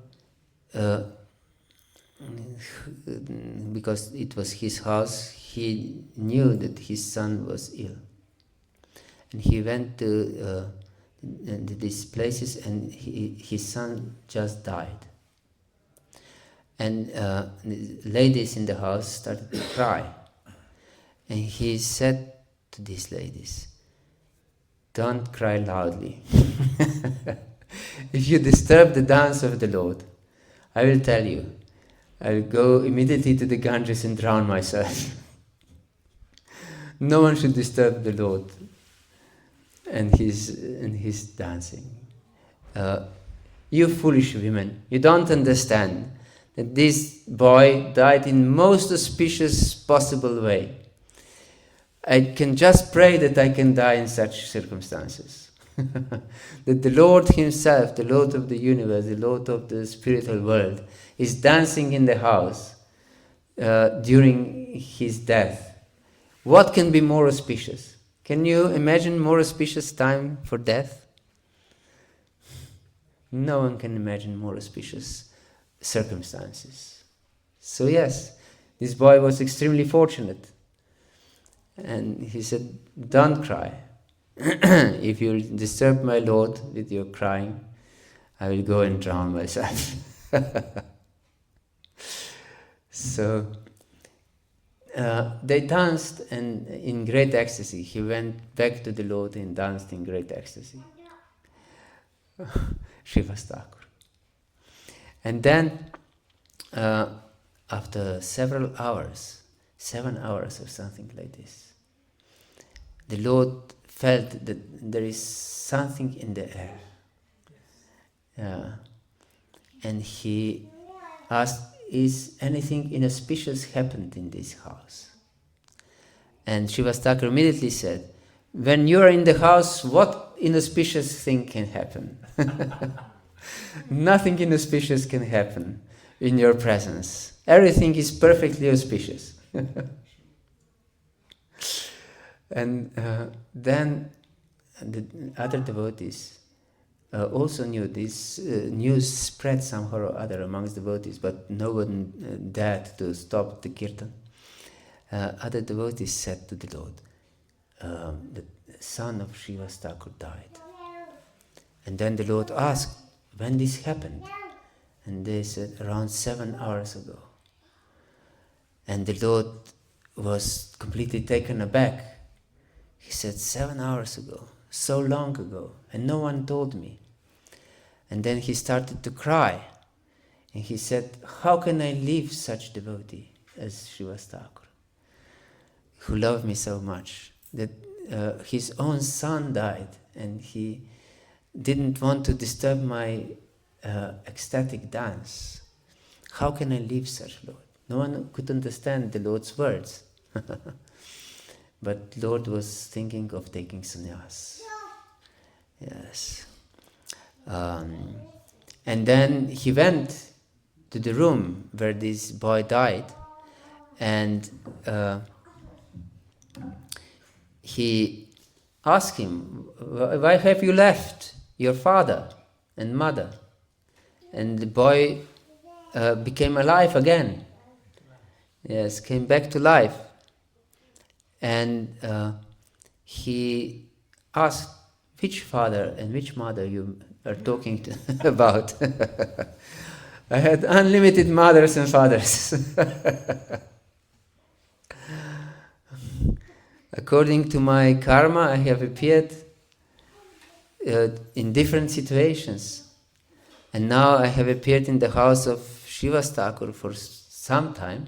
Speaker 1: because it was his house, he knew that his son was ill. And he went to these places and his son just died. And the ladies in the house started to cry. And he said to these ladies, don't cry loudly. If you disturb the dance of the Lord, I will tell you, I will go immediately to the Ganges and drown myself. No one should disturb the Lord and his dancing. You foolish women, you don't understand that this boy died in most auspicious possible way. I can just pray that I can die in such circumstances. That the Lord himself, the Lord of the universe, the Lord of the spiritual world, is dancing in the house during his death. What can be more auspicious? Can you imagine more auspicious time for death? No one can imagine more auspicious circumstances. So yes, this boy was extremely fortunate. And he said, don't cry. If you disturb my Lord with your crying, I will go and drown myself. So they danced, and in great ecstasy. He went back to the Lord and danced in great ecstasy. Śrīvāsa Thakur. And then, after several hours, 7 hours or something like this, the Lord felt that there is something in the air. And he asked, is anything inauspicious happened in this house? And Śrīvāsa Thakur immediately said, when you are in the house, what inauspicious thing can happen? Nothing inauspicious can happen in your presence. Everything is perfectly auspicious. And then the other devotees also knew this. News spread somehow or other amongst devotees, but no one dared to stop the kirtan. Other devotees said to the Lord, the son of Śrīvāsa Thakur died. And then the Lord asked, when this happened? And they said, around 7 hours ago. And the Lord was completely taken aback. He said, 7 hours ago, so long ago, and no one told me. And then he started to cry. And he said, how can I leave such devotee as Śrīvāsa Thakur, who loved me so much, that his own son died, and he didn't want to disturb my ecstatic dance. How can I leave such Lord? No one could understand the Lord's words. But Lord was thinking of taking sannyāsa. Yes. And then he went to the room where this boy died, and he asked him, why have you left your father and mother? And the boy became alive again. Yes, came back to life. And he asked, which father and which mother you are talking about? I had unlimited mothers and fathers. According to my karma, I have appeared in different situations. And now I have appeared in the house of Śrīvāsa Thakur for some time.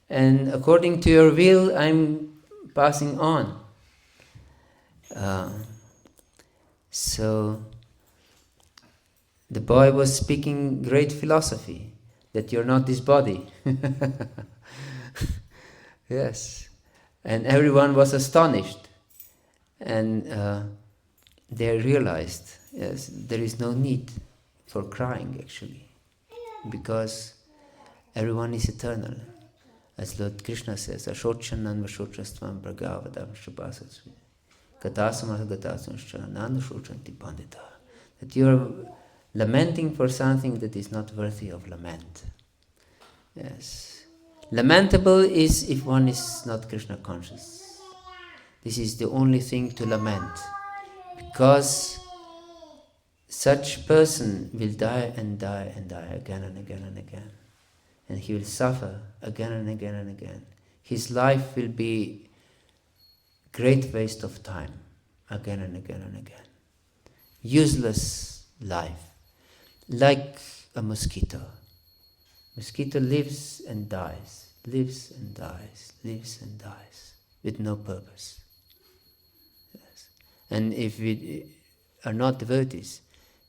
Speaker 1: And according to your will, I'm passing on. So the boy was speaking great philosophy, that you're not this body. Yes. And everyone was astonished. And they realized, yes, there is no need for crying actually, because everyone is eternal. As Lord Krishna says, Ashochannan Vashochastvam Bhagavata-dharma Shabasasvi Gatasamah Gatasamscha Nanda Shochanti Paṇḍita. That you are lamenting for something that is not worthy of lament. Yes. Lamentable is if one is not Krishna conscious. This is the only thing to lament, because such person will die and die and die again and again and again. And he will suffer again and again and again. His life will be great waste of time, again and again and again. Useless life, like a mosquito. Mosquito lives and dies, lives and dies, lives and dies, with no purpose. Yes. And if we are not devotees,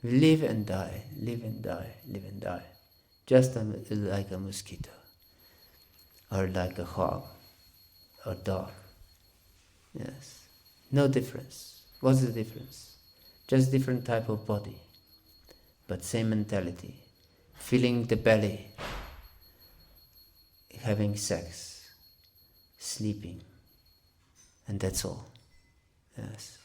Speaker 1: we live and die, live and die, live and die. Just like a mosquito, or like a hog, or dog. Yes. No difference. What's the difference? Just different type of body, but same mentality. Filling the belly, having sex, sleeping, and that's all. Yes.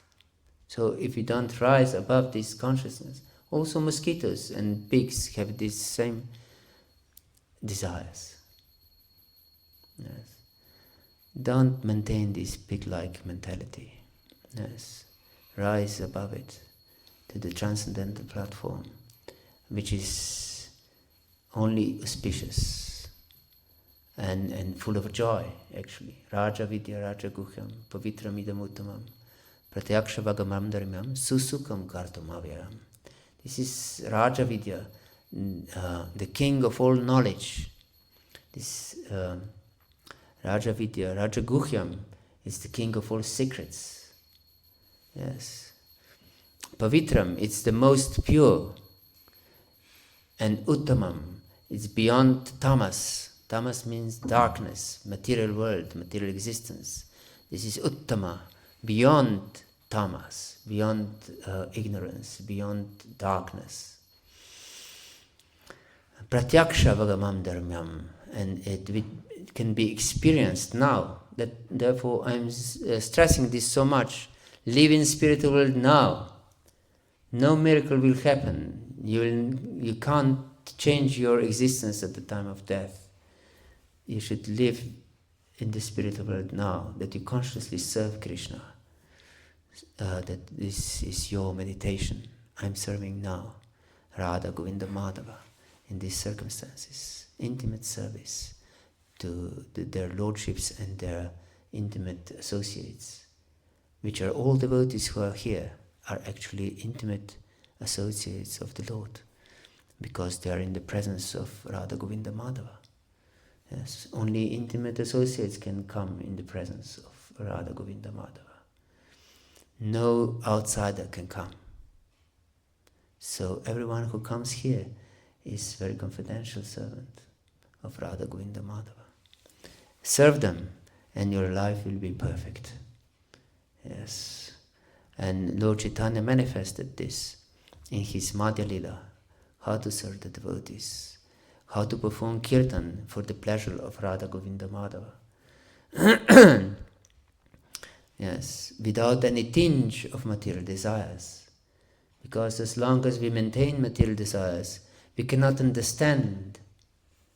Speaker 1: So if you don't rise above this consciousness, also mosquitoes and pigs have these same desires. Yes. don't maintain this pig-like mentality. Yes, rise above it to the transcendental platform, which is only auspicious and full of joy, actually. Raja vidya raja guhyam pavitram idam uttamam pratyaksha vagamam dharimam susukam kartum avyayam. This is Raja Vidya, the king of all knowledge. This Raja Vidya, Raja Guhyam is the king of all secrets. Yes. Pavitram, it's the most pure. And Uttamam, it's beyond tamas. Tamas means darkness, material world, material existence. This is Uttama, beyond tamas, beyond ignorance, beyond darkness. Pratyaksha vagamam dharmyam, and it can be experienced now. Therefore, I'm stressing this so much. Live in spiritual world now. No miracle will happen. You can't change your existence at the time of death. You should live in the spiritual world now, that you consciously serve Krishna. That this is your meditation. I'm serving now Radha Govinda Madhava in these circumstances. Intimate service to their lordships and their intimate associates, which are all devotees who are here, are actually intimate associates of the Lord, because they are in the presence of Radha Govinda Madhava. Yes, only intimate associates can come in the presence of Radha Govinda Madhava. No outsider can come. So everyone who comes here is very confidential servant of Radha Govinda Madhava. Serve them and your life will be perfect. Yes. And Lord Chaitanya manifested this in his Madhya-khaṇḍa, how to serve the devotees, how to perform kirtan for the pleasure of Radha Govinda Madhava. Yes, without any tinge of material desires. Because as long as we maintain material desires, we cannot understand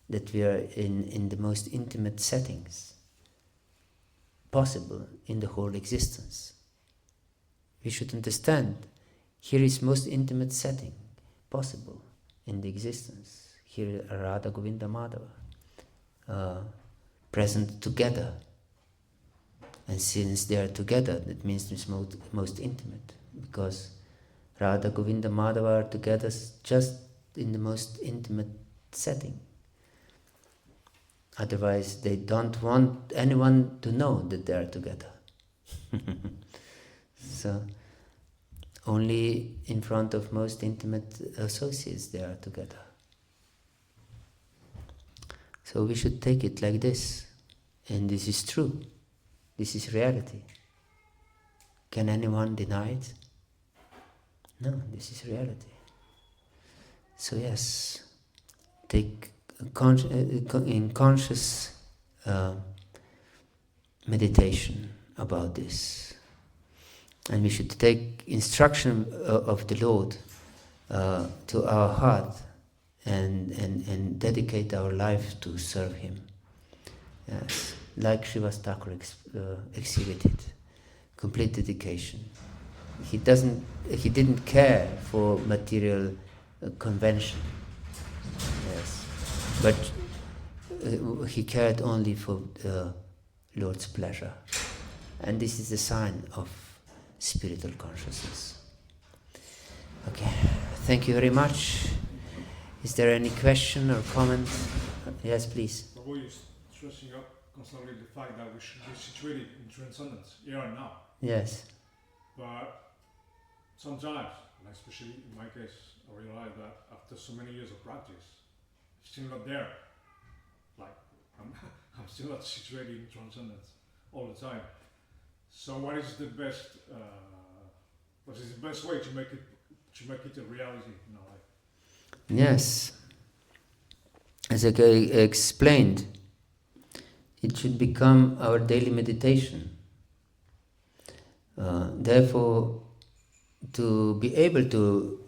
Speaker 1: that we are in the most intimate settings possible in the whole existence. We should understand, here is most intimate setting possible in the existence. Here are Radha Govinda Madhava, present together. And since they are together, that means it's most intimate, because Radha Govinda Madhava are together just in the most intimate setting. Otherwise, they don't want anyone to know that they are together. So, only in front of most intimate associates they are together. So we should take it like this. And this is true. This is reality. Can anyone deny it? No, this is reality. So yes, take in conscious meditation about this. And we should take instruction of the Lord to our heart and dedicate our life to serve Him. Yes. Like Śrīvāsa Thakur exhibited, complete dedication. He didn't care for material convention, yes, but he cared only for the Lord's pleasure, and this is a sign of spiritual consciousness. Okay, thank you very much. Is there any question or comment? Yes, please.
Speaker 2: Stressing up constantly the fact that we should be situated in transcendence here and now.
Speaker 1: Yes.
Speaker 2: But sometimes, and especially in my case, I realize that after so many years of practice, I'm still not there. Like, I'm still not situated in transcendence all the time. So what is the best way to make it a reality in our life?
Speaker 1: Yes. As I explained, it should become our daily meditation. Therefore, to be able to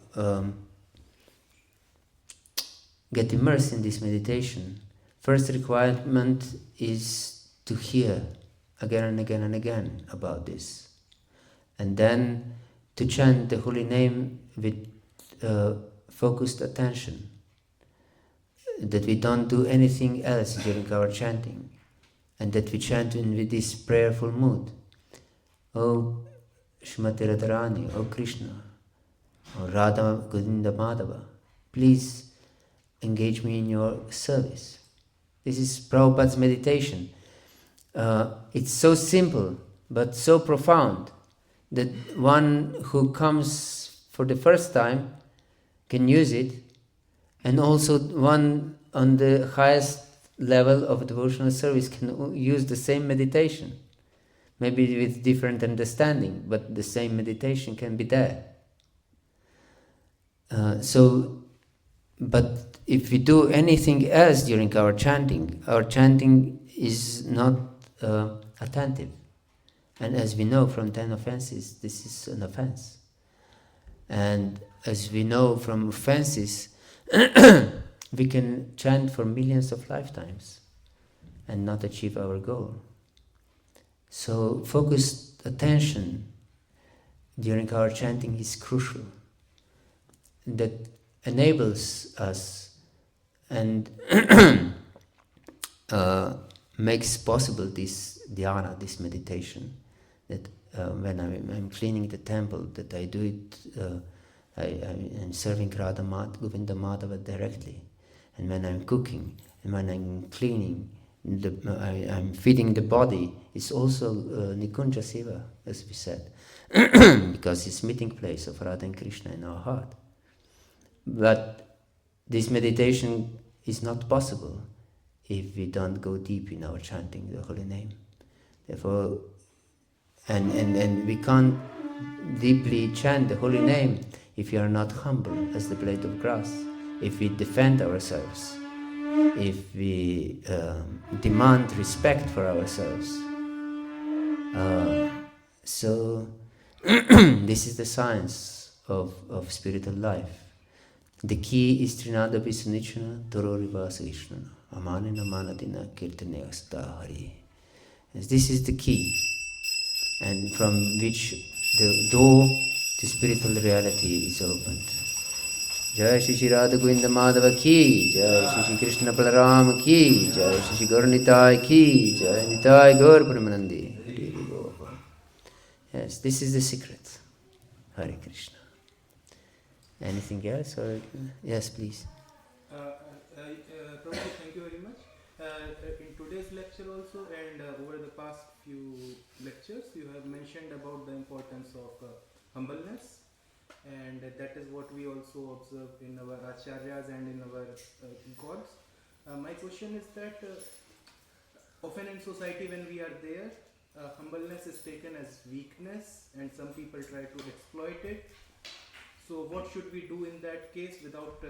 Speaker 1: get immersed in this meditation, first requirement is to hear again and again and again about this. And then to chant the holy name with focused attention, that we don't do anything else during our chanting, and that we chant with this prayerful mood. O Srimati Radharani, O Krishna, O Radha Govinda Madhava, please engage me in your service. This is Prabhupada's meditation. It's so simple, but so profound, that one who comes for the first time can use it, and also one on the highest level of devotional service can use the same meditation, maybe with different understanding, but the same meditation can be there. But if we do anything else during our chanting is not attentive. And as we know from 10 offenses, this is an offense. And as we know from offenses, we can chant for millions of lifetimes and not achieve our goal. So focused attention during our chanting is crucial. That enables us and makes possible this dhyana, this meditation. That when I'm cleaning the temple, that I do it, I'm serving Radha Govinda Madhava directly. And when I'm cooking, and when I'm cleaning, I'm feeding the body, it's also Nikunja Seva, as we said, because it's meeting place of Radha and Krishna in our heart. But this meditation is not possible if we don't go deep in our chanting the holy name. Therefore, and we can't deeply chant the holy name if we are not humble as the blade of grass, if we defend ourselves, if we demand respect for ourselves. So this is the science of spiritual life. The key is Trinada Visunichana, Tororiva Sagishnana, Amanina Manadina Kirtanasta Hari. This is the key, and from which the door to spiritual reality is opened. Jai Shri Radha Govinda Madhava ki, Jai Shri Krishna Balarama ki, Jai Shri Gaura-līlā ki, Jai Nitai Gaur Paramanandi. Yes, this is the secret. Hare Krishna. Anything else? Or yes, please.
Speaker 4: Prabhu, thank you very much. In today's lecture also, and over the past few lectures, you have mentioned about the importance of humbleness, and that is what we also observe in our acharyas and in our gods. My question is that often in society when we are there, humbleness is taken as weakness, and some people try to exploit it. So what should we do in that case? Without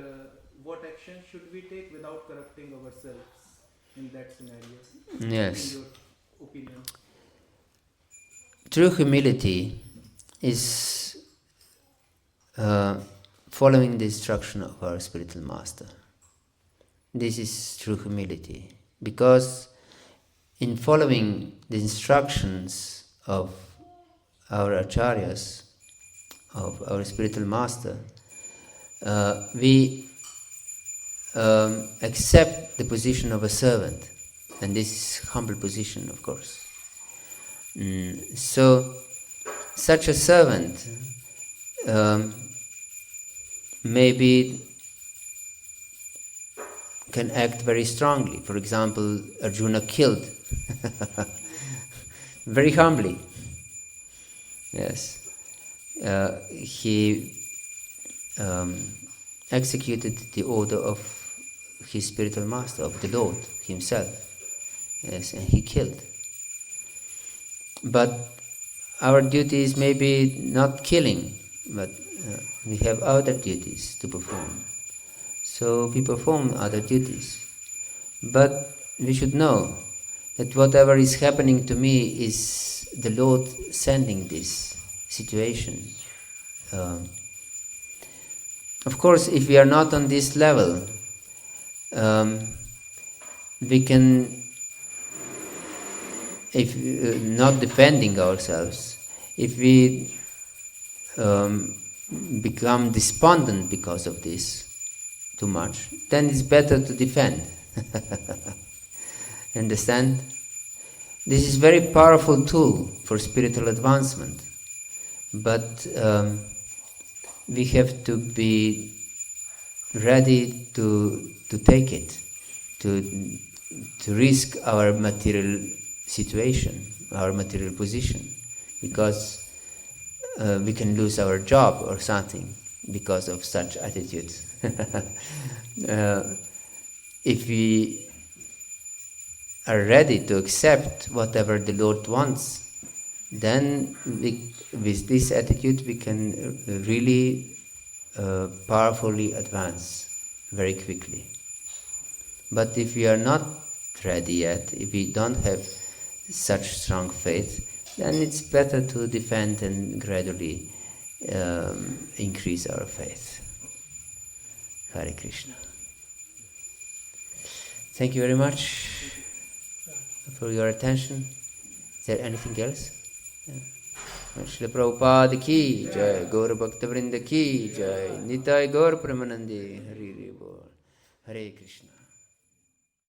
Speaker 4: what action should we take without corrupting ourselves in that scenario?
Speaker 1: Yes.
Speaker 4: In your opinion.
Speaker 1: True humility is following the instruction of our spiritual master. This is true humility, because in following the instructions of our acharyas, of our spiritual master, we accept the position of a servant, and this is humble position, of course. So such a servant maybe can act very strongly. For example, Arjuna killed very humbly. Yes. He executed the order of his spiritual master, of the Lord himself. Yes, and he killed. But our duty is maybe not killing, but we have other duties to perform. So we perform other duties. But we should know that whatever is happening to me is the Lord sending this situation. Of course, if we are not on this level, we can if not defending ourselves, if we become despondent because of this too much, then it's better to defend. Understand? This is a very powerful tool for spiritual advancement, but we have to be ready to take it, to risk our material situation, our material position, because we can lose our job or something because of such attitudes. If we are ready to accept whatever the Lord wants, then with this attitude we can really powerfully advance very quickly. But if we are not ready yet, if we don't have such strong faith, then it's better to defend and gradually increase our faith. Hare Krishna. Thank you very much for your attention. Is there anything else? Śrīla Prabhupada ki jai, Gaura Bhakta Vrinda ki jai, Nitai Gaur Premanandi, Hare Krishna.